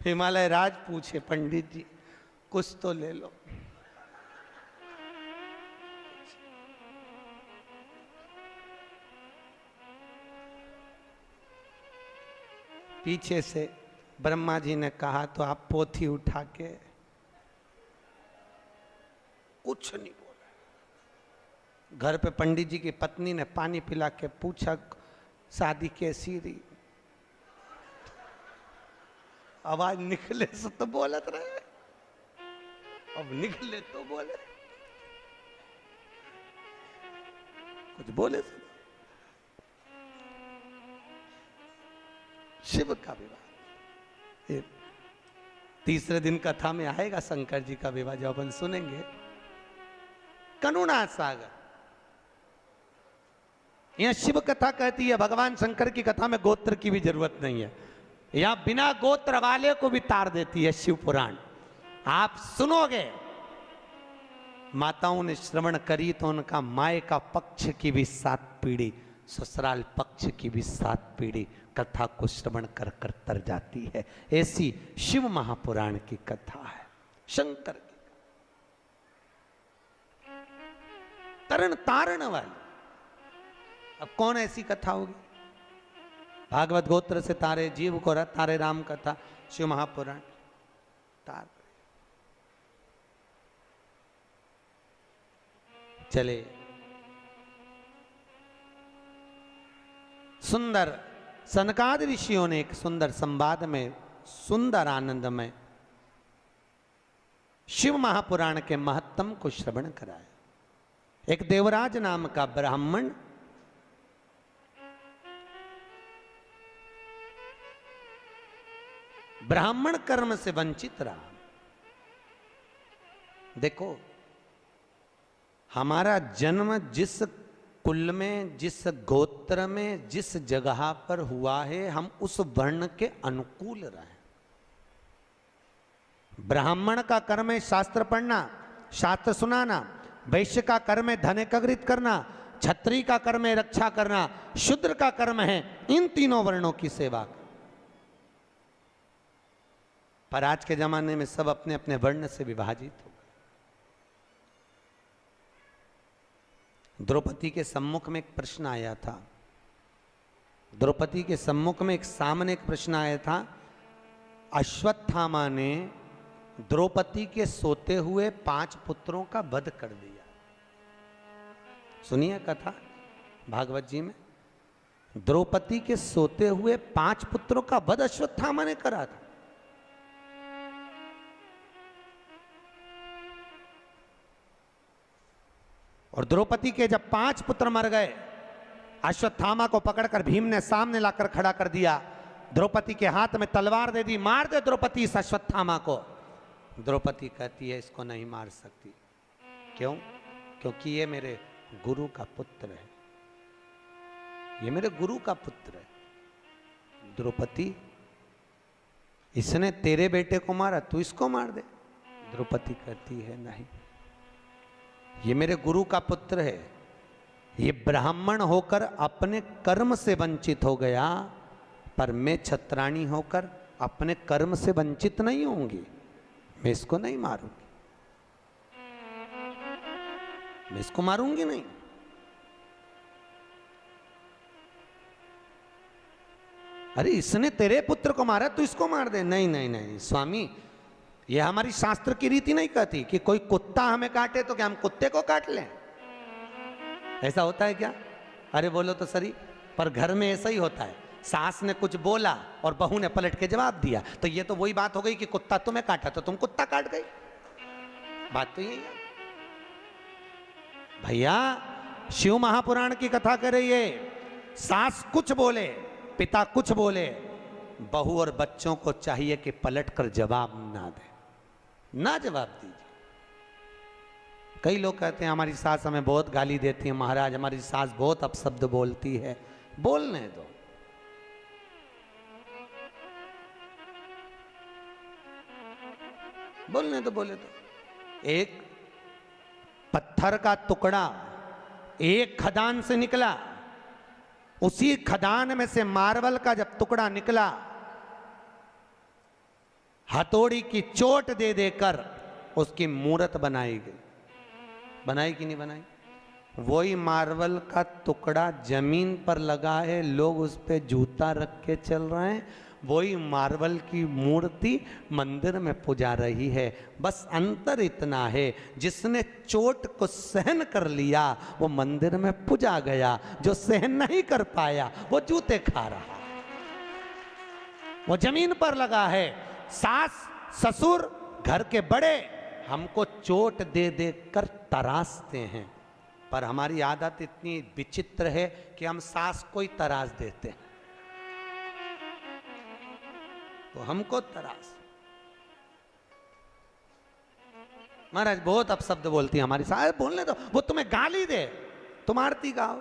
हिमालय राज पूछे, पंडित जी कुछ तो ले लो। पीछे से ब्रह्मा जी ने कहा, तो आप पोथी उठा के, कुछ नहीं बोला। घर पे पंडित जी की पत्नी ने पानी पिला के पूछा, शादी कैसी रही। आवाज निकले से तो बोलत रहे, अब निकले तो बोले, कुछ बोले से। शिव का विवाह तीसरे दिन कथा में आएगा, शंकर जी का विवाह जब अपन सुनेंगे। करुणा सागर, यहां शिव कथा कहती है, भगवान शंकर की कथा में गोत्र की भी जरूरत नहीं है, या बिना गोत्र वाले को भी तार देती है शिव पुराण। आप सुनोगे, माताओं ने श्रवण करी तो उनका माए का पक्ष की भी 7 पीढ़ी, ससुराल पक्ष की भी 7 पीढ़ी कथा को श्रवण कर कर तर जाती है। ऐसी शिव महापुराण की कथा है, शंकर की तरण तारण वाली। अब कौन ऐसी कथा होगी। भागवत गोत्र से तारे जीव को तारे राम कथा, शिव महापुराण तार। चले सुंदर सनकादि ऋषियों ने एक सुंदर संवाद में, सुंदर आनंद में शिव महापुराण के महत्तम को श्रवण कराया। एक देवराज नाम का ब्राह्मण ब्राह्मण कर्म से वंचित रहा। देखो, हमारा जन्म जिस कुल में, जिस गोत्र में, जिस जगह पर हुआ है, हम उस वर्ण के अनुकूल रहे। ब्राह्मण का कर्म है शास्त्र पढ़ना, शास्त्र सुनाना। वैश्य का कर्म है धन एकत्रित करना। क्षत्रिय का कर्म है रक्षा करना। शूद्र का कर्म है इन तीनों वर्णों की सेवा। पर आज के जमाने में सब अपने अपने वर्ण से विभाजित हो गए। द्रौपदी के सम्मुख में एक प्रश्न आया था। द्रौपदी के सम्मुख में सामने एक प्रश्न आया था। अश्वत्थामा ने द्रौपदी के सोते हुए 5 पुत्रों का वध कर दिया। सुनिए कथा भागवत जी में। द्रौपदी के सोते हुए 5 पुत्रों का वध अश्वत्थामा ने करा था। और द्रौपदी के जब 5 पुत्र मर गए, अश्वत्थामा को पकड़कर भीम ने सामने लाकर खड़ा कर दिया। द्रौपदी के हाथ में तलवार दे दी, मार दे द्रौपदी इस अश्वत्थामा को। द्रौपदी कहती है इसको नहीं मार सकती। क्यों? क्योंकि ये मेरे गुरु का पुत्र है, ये मेरे गुरु का पुत्र है। द्रौपदी, इसने तेरे बेटे को मारा, तू इसको मार दे। द्रौपदी कहती है नहीं, ये मेरे गुरु का पुत्र है। ये ब्राह्मण होकर अपने कर्म से वंचित हो गया, पर मैं क्षत्राणी होकर अपने कर्म से वंचित नहीं होंगी। मैं इसको नहीं मारूंगी, मैं इसको मारूंगी नहीं। अरे इसने तेरे पुत्र को मारा, तू इसको मार दे। नहीं नहीं नहीं स्वामी, ये हमारी शास्त्र की रीति नहीं कहती कि कोई कुत्ता हमें काटे तो क्या हम कुत्ते को काट लें? ऐसा होता है क्या? अरे बोलो तो सही। पर घर में ऐसा ही होता है। सास ने कुछ बोला और बहू ने पलट के जवाब दिया, तो ये तो वही बात हो गई कि कुत्ता तुम्हें काटा तो तुम कुत्ता काट गई। बात तो यही है भैया। शिव महापुराण की कथा कर रही है। सास कुछ बोले, पिता कुछ बोले, बहू और बच्चों को चाहिए कि पलटकर जवाब ना दे, ना जवाब दीजिए। कई लोग कहते हैं हमारी सास हमें बहुत गाली देती है, महाराज हमारी सास बहुत अपशब्द बोलती है। बोलने दो, बोलने दो, बोले तो। एक पत्थर का टुकड़ा एक खदान से निकला, उसी खदान में से मार्बल का जब टुकड़ा निकला, हथौड़ी की चोट दे देकर उसकी मूर्त बनाई गई। बनाई कि नहीं बनाई? वही मार्बल का टुकड़ा जमीन पर लगा है, लोग उस पे जूता रख के चल रहे हैं। वही मार्बल की मूर्ति मंदिर में पूजा रही है। बस अंतर इतना है, जिसने चोट को सहन कर लिया वो मंदिर में पूजा गया, जो सहन नहीं कर पाया वो जूते खा रहा, वो जमीन पर लगा है। सास ससुर घर के बड़े हमको चोट दे दे कर तराशते हैं, पर हमारी आदत इतनी विचित्र है कि हम सास को ही तराश देते हैं। तो हमको तराश, महाराज बहुत अपशब्द बोलती है हमारी सास। बोलने दो, वो तुम्हें गाली दे, तुम आरती गाओ।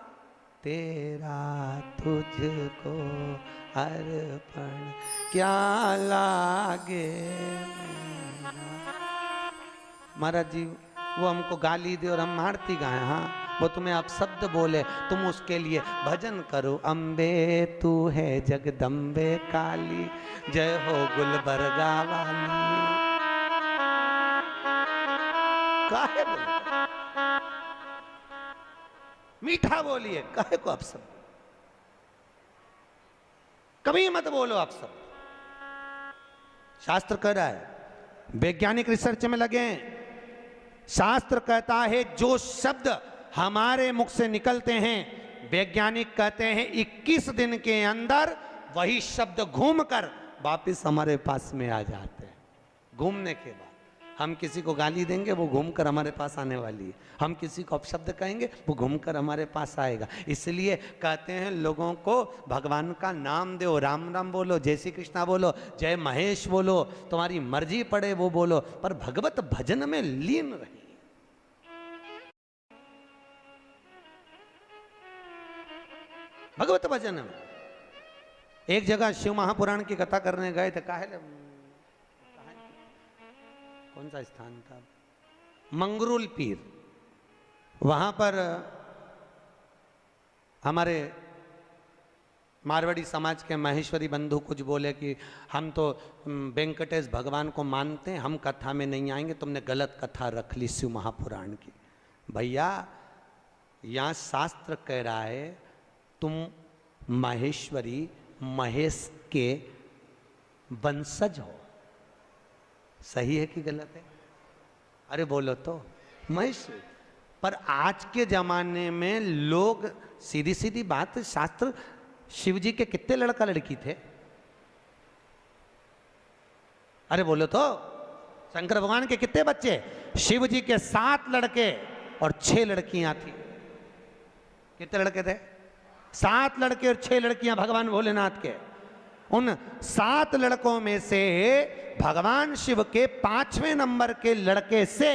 तेरा तुझको अर्पण क्या लागे। महाराज जी वो हमको गाली दे और हम आरती गाएं, हाँ वो तुम्हें अपशब्द बोले, तुम उसके लिए भजन करो। अम्बे तू है जगदम्बे काली, जय हो गुलबर्गा वाली। काहे बोले? मीठा बोलिए, काहे को अपशब्द? कभी मत बोलो अपशब्द। शास्त्र कह रहा है, वैज्ञानिक रिसर्च में लगे हैं। शास्त्र कहता है जो शब्द हमारे मुख से निकलते हैं, वैज्ञानिक कहते हैं 21 दिन के अंदर वही शब्द घूमकर वापस हमारे पास में आ जाते हैं। घूमने के बाद हम किसी को गाली देंगे वो घूमकर हमारे पास आने वाली है, हम किसी को अपशब्द कहेंगे वो घूमकर हमारे पास आएगा। इसलिए कहते हैं लोगों को भगवान का नाम दो, राम राम बोलो, जय श्री कृष्णा बोलो, जय महेश बोलो, तुम्हारी मर्जी पड़े वो बोलो, पर भगवत भजन में लीन रहिए। भगवत भजन में एक जगह शिव महापुराण की कथा करने गए थे, कौन सा स्थान था, मंगरूल पीर। वहां पर हमारे मारवाड़ी समाज के महेश्वरी बंधु कुछ बोले कि हम तो वेंकटेश भगवान को मानते हैं, हम कथा में नहीं आएंगे, तुमने गलत कथा रख ली शिव महापुराण की। भैया यहाँ शास्त्र कह रहा है तुम महेश्वरी महेश के वंशज हो, सही है कि गलत है? अरे बोलो तो महेश। पर आज के जमाने में लोग, सीधी सीधी बात, शास्त्र, शिव जी के कितने लड़का लड़की थे? अरे बोलो तो, शंकर भगवान के कितने बच्चे? शिव जी के 7 लड़के और 6 लड़कियां थी। कितने लड़के थे? 7 लड़के और 6 लड़कियां भगवान भोलेनाथ के। उन 7 लड़कों में से भगवान शिव के 5वें नंबर के लड़के से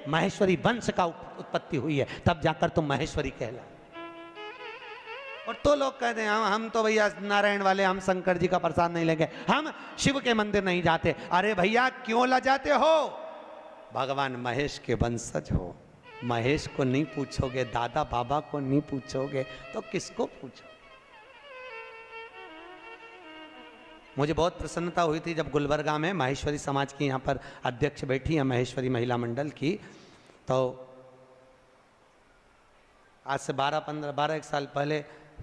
महेश्वरी वंश का उत्पत्ति हुई है, तब जाकर तुम महेश्वरी कहला। और तो लोग कहते हैं हम तो भैया नारायण वाले, हम शंकर जी का प्रसाद नहीं लेंगे, हम शिव के मंदिर नहीं जाते। अरे भैया क्यों लजाते हो? भगवान महेश के वंशज हो, महेश को नहीं पूछोगे, दादा बाबा को नहीं पूछोगे तो किसको पूछो? मुझे बहुत प्रसन्नता हुई थी जब गुलबर्गा में महेश्वरी समाज की यहाँ पर अध्यक्ष बैठी है, महेश्वरी महिला मंडल की, तो आज से 12-1 साल पहले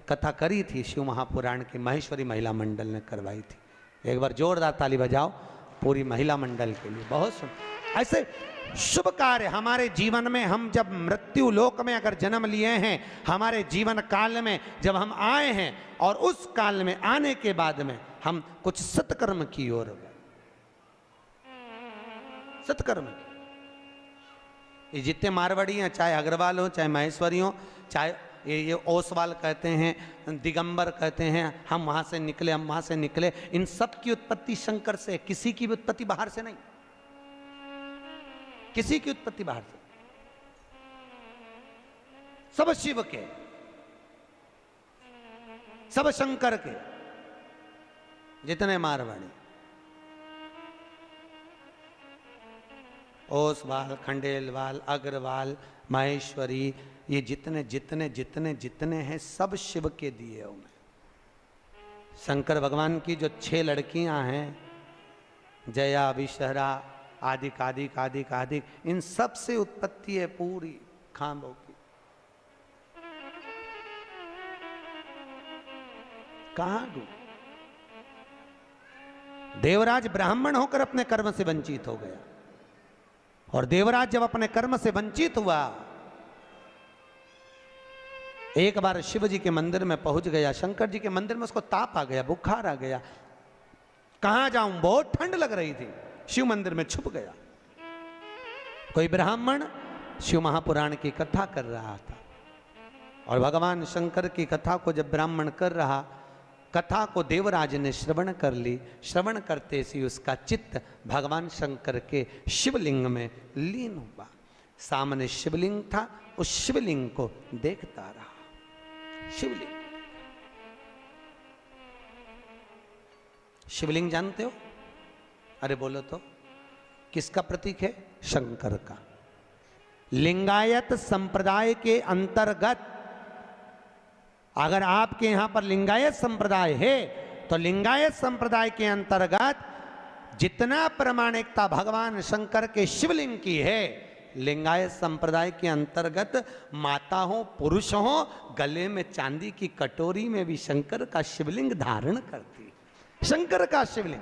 कथा करी थी शिव महापुराण की, महेश्वरी महिला मंडल ने करवाई थी। एक बार जोरदार ताली बजाओ पूरी महिला मंडल के लिए। बहुत सुंदर ऐसे शुभ कार्य हमारे जीवन में, हम जब मृत्यु लोक में अगर जन्म लिए हैं, हमारे जीवन काल में जब हम आए हैं और उस काल में आने के बाद में हम कुछ सत्कर्म की ओर गए, सत्कर्म। ये जितने मारवाड़ी हैं, चाहे अग्रवाल हो, चाहे महेश्वरी हो, चाहे ये ओसवाल कहते हैं, दिगंबर कहते हैं, हम वहां से निकले, हम वहां से निकले, इन सब की उत्पत्ति शंकर से, किसी की भी उत्पत्ति बाहर से नहीं, किसी की उत्पत्ति बाहर से, सब शिव के, सब शंकर के, जितने मारवाड़ी, ओसवाल, खंडेलवाल, अग्रवाल, महेश्वरी, ये जितने जितने जितने जितने हैं सब शिव के दिए हुए। शंकर भगवान की जो 6 लड़कियां हैं, जया, विषहरा, आदिक आदिक आदिक आदिक, इन सब से उत्पत्ति है पूरी खांबों की। कहां डूब? देवराज ब्राह्मण होकर अपने कर्म से वंचित हो गया, और देवराज जब अपने कर्म से वंचित हुआ, एक बार शिव जी के मंदिर में पहुंच गया, शंकर जी के मंदिर में उसको ताप आ गया, बुखार आ गया, कहां जाऊं, बहुत ठंड लग रही थी, शिव मंदिर में छुप गया। कोई ब्राह्मण शिव महापुराण की कथा कर रहा था, और भगवान शंकर की कथा को जब ब्राह्मण कर रहा, कथा को देवराज ने श्रवण कर ली। श्रवण करते ही उसका चित्त भगवान शंकर के शिवलिंग में लीन हुआ। सामने शिवलिंग था, उस शिवलिंग को देखता रहा। शिवलिंग, शिवलिंग जानते हो? अरे बोलो तो, किसका प्रतीक है? शंकर का। लिंगायत संप्रदाय के अंतर्गत, अगर आपके यहां पर लिंगायत संप्रदाय है, तो लिंगायत संप्रदाय के अंतर्गत जितना प्रामाणिकता भगवान शंकर के शिवलिंग की है, लिंगायत संप्रदाय के अंतर्गत माता हो, पुरुष हो, गले में चांदी की कटोरी में भी शंकर का शिवलिंग धारण करती। शंकर का शिवलिंग।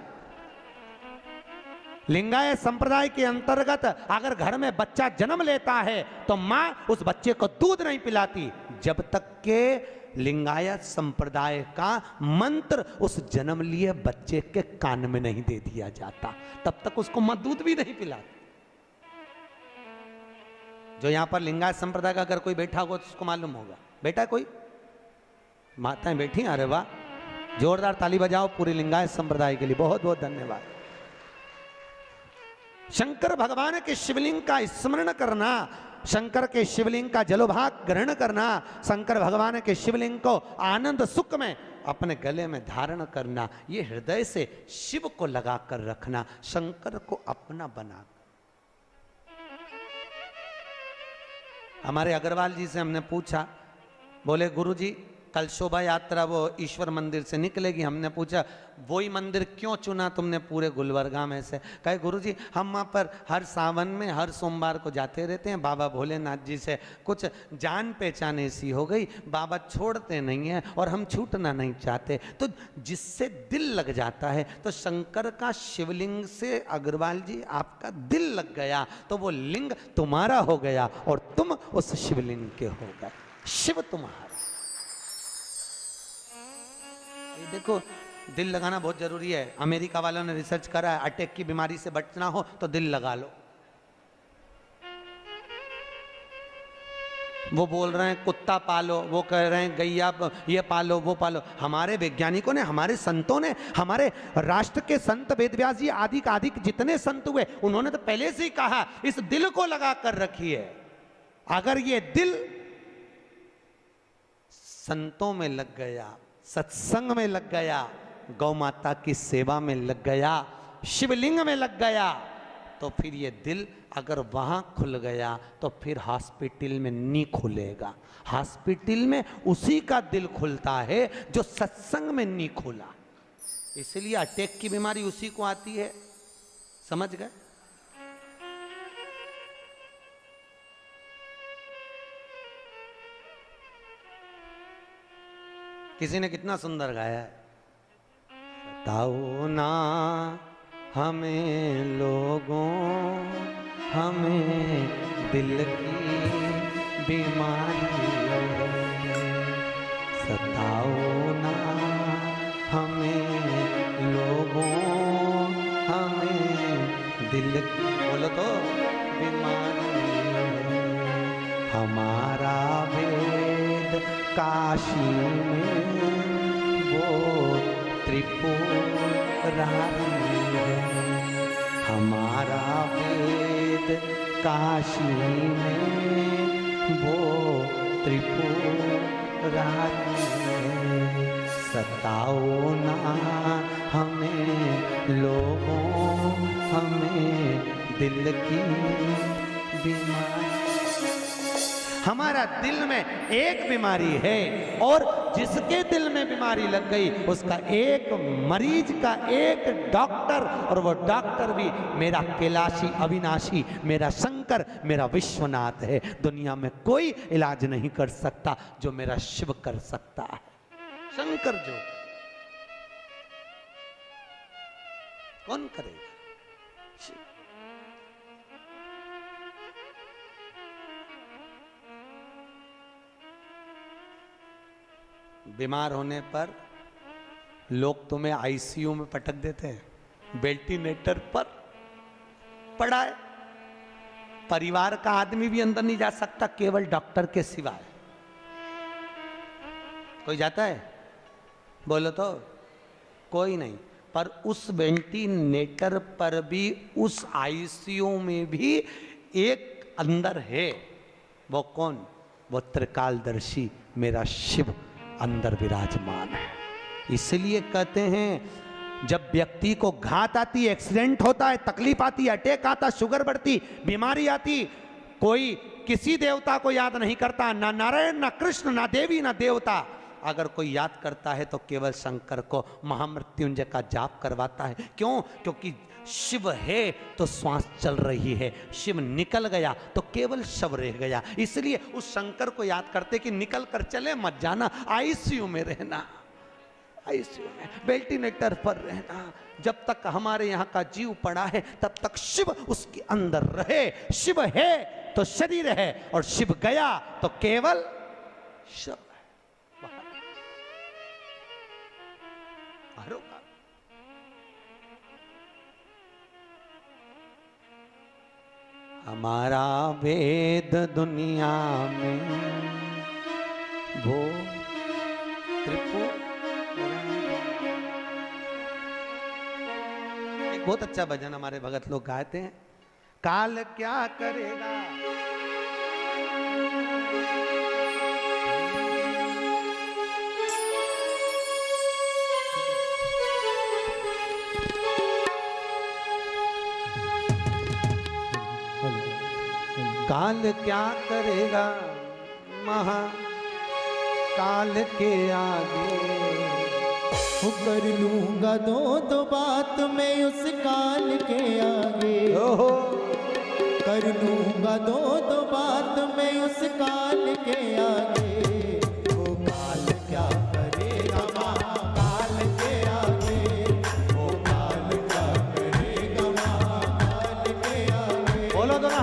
लिंगायत संप्रदाय के अंतर्गत अगर घर में बच्चा जन्म लेता है तो मां उस बच्चे को दूध नहीं पिलाती जब तक के लिंगायत संप्रदाय का मंत्र उस जन्म लिए बच्चे के कान में नहीं दे दिया जाता, तब तक उसको मां दूध भी नहीं पिलाती। जो यहाँ पर लिंगायत संप्रदाय का अगर कोई बैठा होगा तो उसको मालूम होगा। बैठा कोई माताएं बैठी हैं? अरे वाह, जोरदार ताली बजाओ पूरी लिंगायत संप्रदाय के लिए, बहुत बहुत धन्यवाद। शंकर भगवान के शिवलिंग का स्मरण करना, शंकर के शिवलिंग का जलोभाग ग्रहण करना, शंकर भगवान के शिवलिंग को आनंद सुख में अपने गले में धारण करना, ये हृदय से शिव को लगा कर रखना, शंकर को अपना बना। हमारे अग्रवाल जी से हमने पूछा, बोले गुरुजी कल शोभा यात्रा वो ईश्वर मंदिर से निकलेगी। हमने पूछा वही मंदिर क्यों चुना तुमने पूरे गुलबर्गा में से? कहे गुरुजी हम वहाँ पर हर सावन में हर सोमवार को जाते रहते हैं, बाबा भोलेनाथ जी से कुछ जान पहचान ऐसी हो गई, बाबा छोड़ते नहीं हैं और हम छूटना नहीं चाहते, तो जिससे दिल लग जाता है। तो शंकर का शिवलिंग से अग्रवाल जी आपका दिल लग गया तो वो लिंग तुम्हारा हो गया और तुम उस शिवलिंग के हो गए, शिव तुम्हारा। ये देखो दिल लगाना बहुत जरूरी है। अमेरिका वालों ने रिसर्च करा है, अटैक की बीमारी से बचना हो तो दिल लगा लो। वो बोल रहे हैं कुत्ता पालो, वो कह रहे हैं गैया ये पालो वो पालो। हमारे वैज्ञानिकों ने, हमारे संतों ने, हमारे राष्ट्र के संत वेदव्यास जी आदि का आदि जितने संत हुए उन्होंने तो पहले से ही कहा इस दिल को लगा कर रखिए। अगर ये दिल संतों में लग गया, सत्संग में लग गया, गौ माता की सेवा में लग गया, शिवलिंग में लग गया, तो फिर ये दिल अगर वहां खुल गया तो फिर हॉस्पिटल में नहीं खुलेगा। हॉस्पिटल में उसी का दिल खुलता है जो सत्संग में नहीं खुला। इसलिए अटैक की बीमारी उसी को आती है, समझ गए? किसी ने कितना सुंदर गाया है, बताओ ना हमें लोगों, हमें दिल की बीमारी सताओ ना हमें लोगों, हमें दिल की, बोलो तो, बीमारी। हमारा वेद काशी में वो त्रिपुरारी है, हमारा वेद काशी में वो त्रिपुरारी है। सताओ ना हमें लोगों, हमें दिल की बीमारी। हमारा दिल में एक बीमारी है और जिसके दिल में बीमारी लग गई उसका एक मरीज का एक डॉक्टर, और वो डॉक्टर भी मेरा कैलाशी अविनाशी, मेरा शंकर, मेरा विश्वनाथ है। दुनिया में कोई इलाज नहीं कर सकता जो मेरा शिव कर सकता है। शंकर जो, कौन करेगा? बीमार होने पर लोग तुम्हें आईसीयू में पटक देते हैं, वेंटिलेटर पर पड़ा है, परिवार का आदमी भी अंदर नहीं जा सकता केवल डॉक्टर के सिवाय। कोई जाता है? बोलो तो, कोई नहीं। पर उस वेंटिलेटर पर भी, उस आईसीयू में भी एक अंदर है। वो कौन? वो त्रिकालदर्शी मेरा शिव अंदर विराजमान है। इसलिए कहते हैं जब व्यक्ति को घात आती, एक्सीडेंट होता है, तकलीफ आती, अटैक आता, शुगर बढ़ती, बीमारी आती, कोई किसी देवता को याद नहीं करता, ना नारायण, ना कृष्ण, ना देवी, ना देवता। अगर कोई याद करता है तो केवल शंकर को महामृत्युंजय का जाप करवाता है। क्यों? क्योंकि शिव है तो श्वास चल रही है, शिव निकल गया तो केवल शव रह गया। इसलिए उस शंकर को याद करते कि निकल कर चले मत जाना, आईसीयू में रहना, आईसीयू में वेंटिलेटर पर रहना। जब तक हमारे यहाँ का जीव पड़ा है तब तक शिव उसके अंदर रहे। शिव है तो शरीर है, और शिव गया तो केवल शव है। हमारा वेद दुनिया में वो त्रिपुर। एक बहुत अच्छा भजन हमारे भगत लोग गाते हैं, काल क्या करेगा। काल क्या करेगा महाकाल के आगे।
कर लूंगा दो बात मैं उस काल के आगे। कर लूंगा दो बात मैं उस काल के आगे। वो काल क्या करेगा महाकाल के आगे। वो काल क्या करेगा महाकाल के आगे।
बोलो तो ना।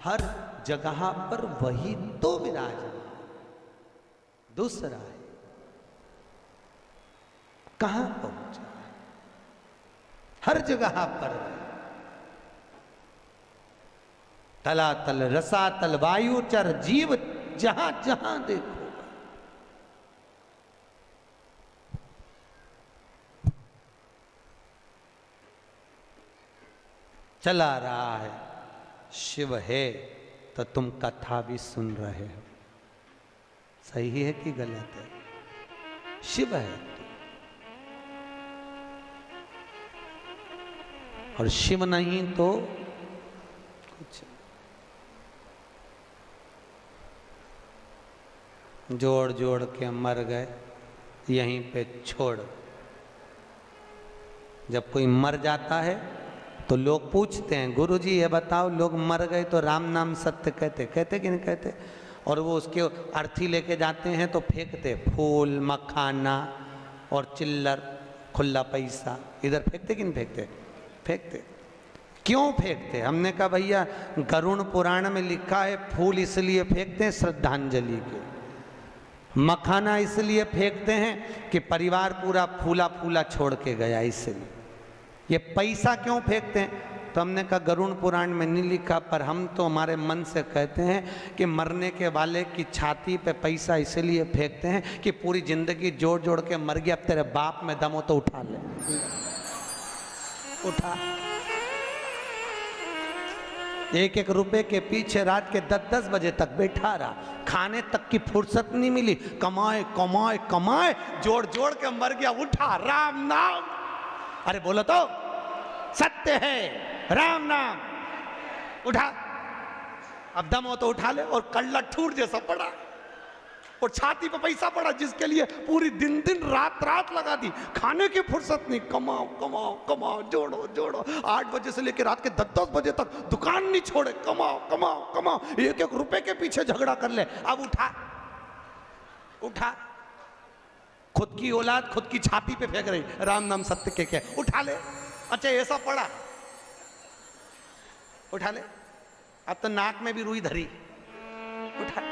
हर जगह पर वही तो विराजमान। दूसरा है कहां पहुंचा है, हर जगह पर तलातल रसातल वायुचर जीव जहां जहां देखो चला रहा है। शिव है तो तुम कथा भी सुन रहे हो। सही है कि गलत है? शिव है और शिव नहीं तो कुछ। जोड़ जोड़ के मर गए यहीं पे छोड़। जब कोई मर जाता है तो लोग पूछते हैं गुरुजी ये बताओ लोग मर गए तो राम नाम सत्य कहते कहते कि नहीं कहते? और वो उसके अर्थी लेके जाते हैं तो फेंकते फूल मखाना और चिल्लर खुला पैसा इधर फेंकते कि नहीं फेंकते? फेंकते। क्यों फेंकते? हमने कहा भैया गरुड़ पुराण में लिखा है फूल इसलिए फेंकते हैं श्रद्धांजलि के। मखाना इसलिए फेंकते हैं कि परिवार पूरा फूला फूला छोड़ के गया, इसलिए। ये पैसा क्यों फेंकते हैं? तो हमने कहा गरुड़ पुराण में नहीं लिखा, पर हम तो हमारे मन से कहते हैं कि मरने के वाले की छाती पे पैसा इसलिए फेंकते हैं कि पूरी जिंदगी जोड़ जोड़ के मर गया, अब तेरे बाप में दम हो तो उठा ले, उठा। एक एक रुपए के पीछे रात के 10-10 बजे तक बैठा रहा, खाने तक की फुर्सत नहीं मिली, कमाए कमाए कमाए, जोड़ जोड़ के मर गया, उठा राम नाम। अरे बोलो तो, सत्य है राम नाम, उठा। अब दम हो तो उठा ले। और कल्ला ठूर जैसा पड़ा और छाती पे पैसा पड़ा, जिसके लिए पूरी दिन दिन रात रात लगा दी, खाने की फुर्सत नहीं, कमाओ कमाओ कमाओ, जोड़ो जोड़ो, 8 बजे से लेकर रात के 10-10 बजे तक दुकान नहीं छोड़े, कमाओ कमाओ कमाओ, एक एक रुपए के पीछे झगड़ा कर ले। अब उठा, उठा। खुद की औलाद खुद की छाती पे फेंक रही, राम नाम सत्य के क्या, उठा ले। अच्छा ऐसा पड़ा, उठा ले। अब तो नाक में भी रुई धरी, उठा,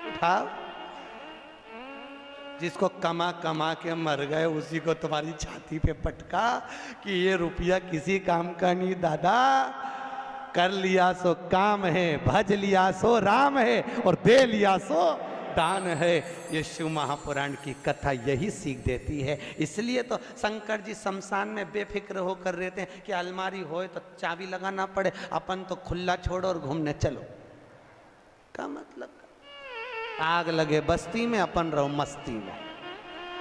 उठाओ। जिसको कमा कमा के मर गए उसी को तुम्हारी छाती पे पटका कि ये रुपया किसी काम का नहीं दादा, कर लिया सो काम है, भज लिया सो राम है, और दे लिया सो दान है। ये शिव महापुराण की कथा यही सीख देती है। इसलिए तो शंकर जी शमशान में बेफिक्र होकर रहते हैं कि अलमारी होए तो चाबी लगाना पड़े, अपन तो खुला छोड़ो और घूमने चलो। का मतलब आग लगे बस्ती में, अपन रहो मस्ती में।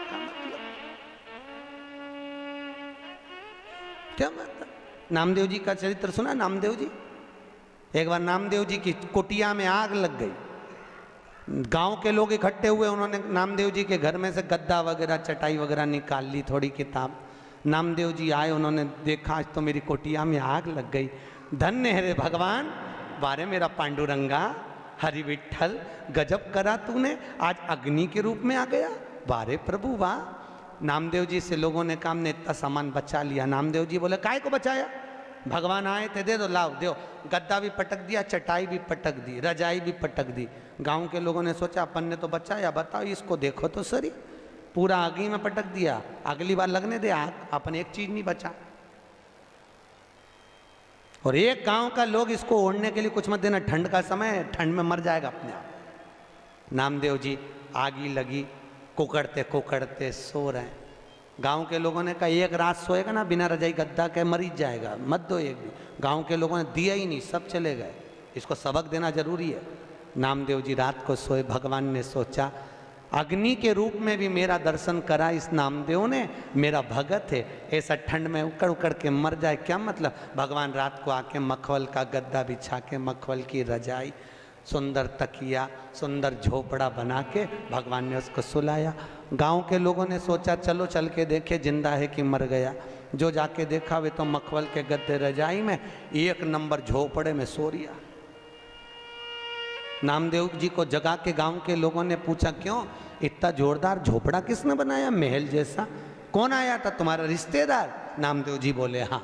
का मतलब क्या मतलब? नामदेव जी का चरित्र सुना? नामदेव जी, एक बार नामदेव जी की कुटिया में आग लग गई, गांव के लोग इकट्ठे हुए, उन्होंने नामदेव जी के घर में से गद्दा वगैरह चटाई वगैरह निकाल ली, थोड़ी किताब। नामदेव जी आए, उन्होंने देखा आज तो मेरी कुटिया में आग लग गई। धन्य है रे भगवान, बारे मेरा पांडुरंगा, हरि विठल, गजब करा तूने, आज अग्नि के रूप में आ गया, बारे प्रभु वाह। नामदेव जी से लोगों ने कहा हमने इतना सामान बचा लिया। नामदेव जी बोले काय को बचाया? भगवान आए थे, दे दो, लाओ दो। गद्दा भी पटक दिया, चटाई भी पटक दी, रजाई भी पटक दी। गांव के लोगों ने सोचा अपन ने तो बचाया, बताओ इसको देखो तो सही, पूरा आगी में पटक दिया, अगली बार लगने दे आग, अपन एक चीज नहीं बचा। और एक गांव का लोग इसको ओढ़ने के लिए कुछ मत देना, ठंड का समय, ठंड में मर जाएगा अपने आप। नामदेव जी आगी लगी, कुकड़ते कुकड़ते सो रहे हैं। गांव के लोगों ने कहा एक रात सोएगा ना बिना रजाई गद्दा के मर ही जाएगा, मत दो एक भी। गांव के लोगों ने दिया ही नहीं, सब चले गए। इसको सबक देना जरूरी है। नामदेव जी रात को सोए, भगवान ने सोचा अग्नि के रूप में भी मेरा दर्शन करा इस नामदेव ने, मेरा भगत है, ऐसा ठंड में उकड़ उकड़ के मर जाए क्या मतलब। भगवान रात को आके मखमल का गद्दा बिछा के, मखमल की रजाई, सुंदर तकिया, सुंदर झोपड़ा बना के भगवान ने उसको सुलाया। गांव के लोगों ने सोचा चलो चल के देखे जिंदा है कि मर गया। जो जाके देखा वे तो मखमल के गद्दे रजाई में, एक नंबर झोपड़े में सो रिया। नामदेव जी को जगा के गांव के लोगों ने पूछा क्यों इतना जोरदार झोपड़ा किसने बनाया, महल जैसा? कौन आया था, तुम्हारा रिश्तेदार? नामदेव जी बोले हाँ।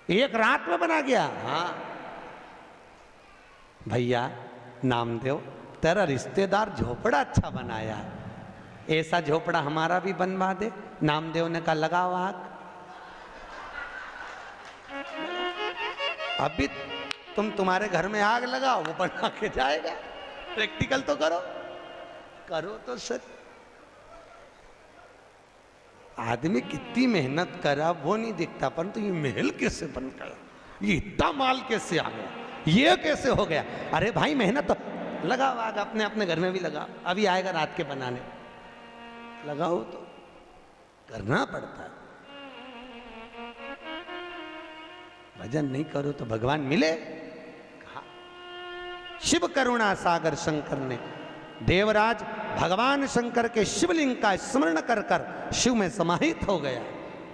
एक रात में बना गया? हाँ भैया नामदेव, तेरा रिश्तेदार झोपड़ा अच्छा बनाया है, ऐसा झोपड़ा हमारा भी बनवा दे। नामदेव ने कहा लगाओ आग। अभी तुम्हारे घर में आग लगाओ, वो बना के जाएगा। प्रैक्टिकल तो करो, करो तो सर। आदमी कितनी मेहनत करा वो नहीं दिखता, परंतु ये महल कैसे बन गया, ये इतना माल कैसे आ गया, ये कैसे हो गया। अरे भाई मेहनत तो लगाओ आग, अपने अपने घर में भी लगाओ, अभी आएगा रात के बनाने, लगाओ तो करना पड़ता है। भजन नहीं करो तो भगवान मिले कहा। शिव करुणा सागर शंकर ने, देवराज भगवान शंकर के शिवलिंग का स्मरण कर कर शिव में समाहित हो गया,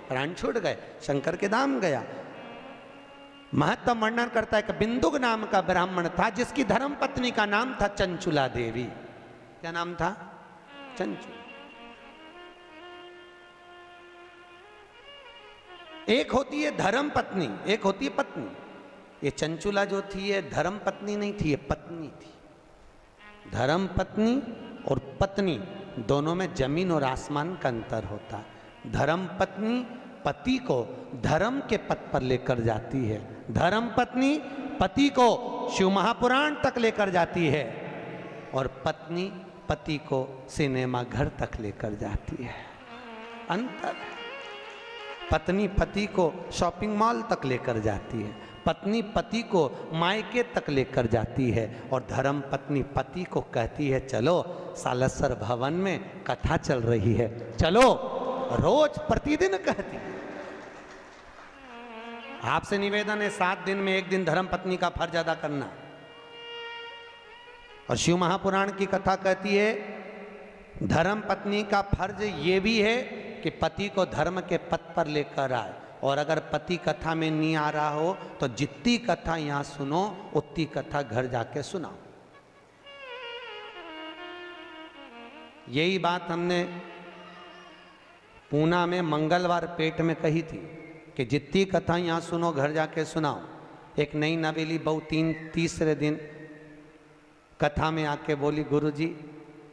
प्राण छूट गए, शंकर के धाम गया। महत्व वर्णन करता है कि बिंदुक नाम का ब्राह्मण था जिसकी धर्म पत्नी का नाम था चंचुला देवी। क्या नाम था? चंचुला। एक होती है धर्म पत्नी, एक होती है पत्नी। ये चंचुला जो थी ये धर्म पत्नी नहीं थी, ये पत्नी थी। धर्म पत्नी और पत्नी दोनों में जमीन और आसमान का अंतर होता है। धर्म पत्नी पति को धर्म के पथ पर लेकर जाती है, धर्म पत्नी पति को शिव महापुराण तक लेकर जाती है, और पत्नी पति को सिनेमा घर तक लेकर जाती है। अंतर है। पत्नी पति को शॉपिंग मॉल तक लेकर जाती है, पत्नी पति को मायके तक लेकर जाती है, और धर्म पत्नी पति को कहती है चलो सालसर भवन में कथा चल रही है, चलो, रोज प्रतिदिन कहती है। आपसे निवेदन है 7 दिन में 1 दिन धर्म पत्नी का फर्ज अदा करना। और शिव महापुराण की कथा कहती है धर्म पत्नी का फर्ज ये भी है कि पति को धर्म के पथ पर लेकर आए, और अगर पति कथा में नहीं आ रहा हो तो जितनी कथा यहां सुनो उतनी कथा घर जाके सुनाओ। यही बात हमने पूना में मंगलवार पेट में कही थी कि जितनी कथा यहाँ सुनो घर जाके सुनाओ। एक नई नवेली बहू तीसरे दिन कथा में आके बोली गुरुजी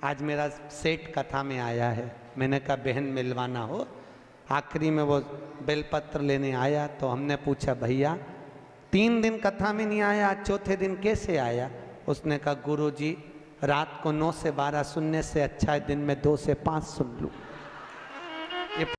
आज मेरा सेठ कथा में आया है। मैंने कहा बहन मिलवाना हो। आखिरी में वो बेलपत्र लेने आया तो हमने पूछा भैया 3 दिन कथा में नहीं आया, आज चौथे दिन कैसे आया? उसने कहा गुरुजी रात को 9 से 12 सुनने से अच्छा है दिन में 2 से 5 सुन लूँ।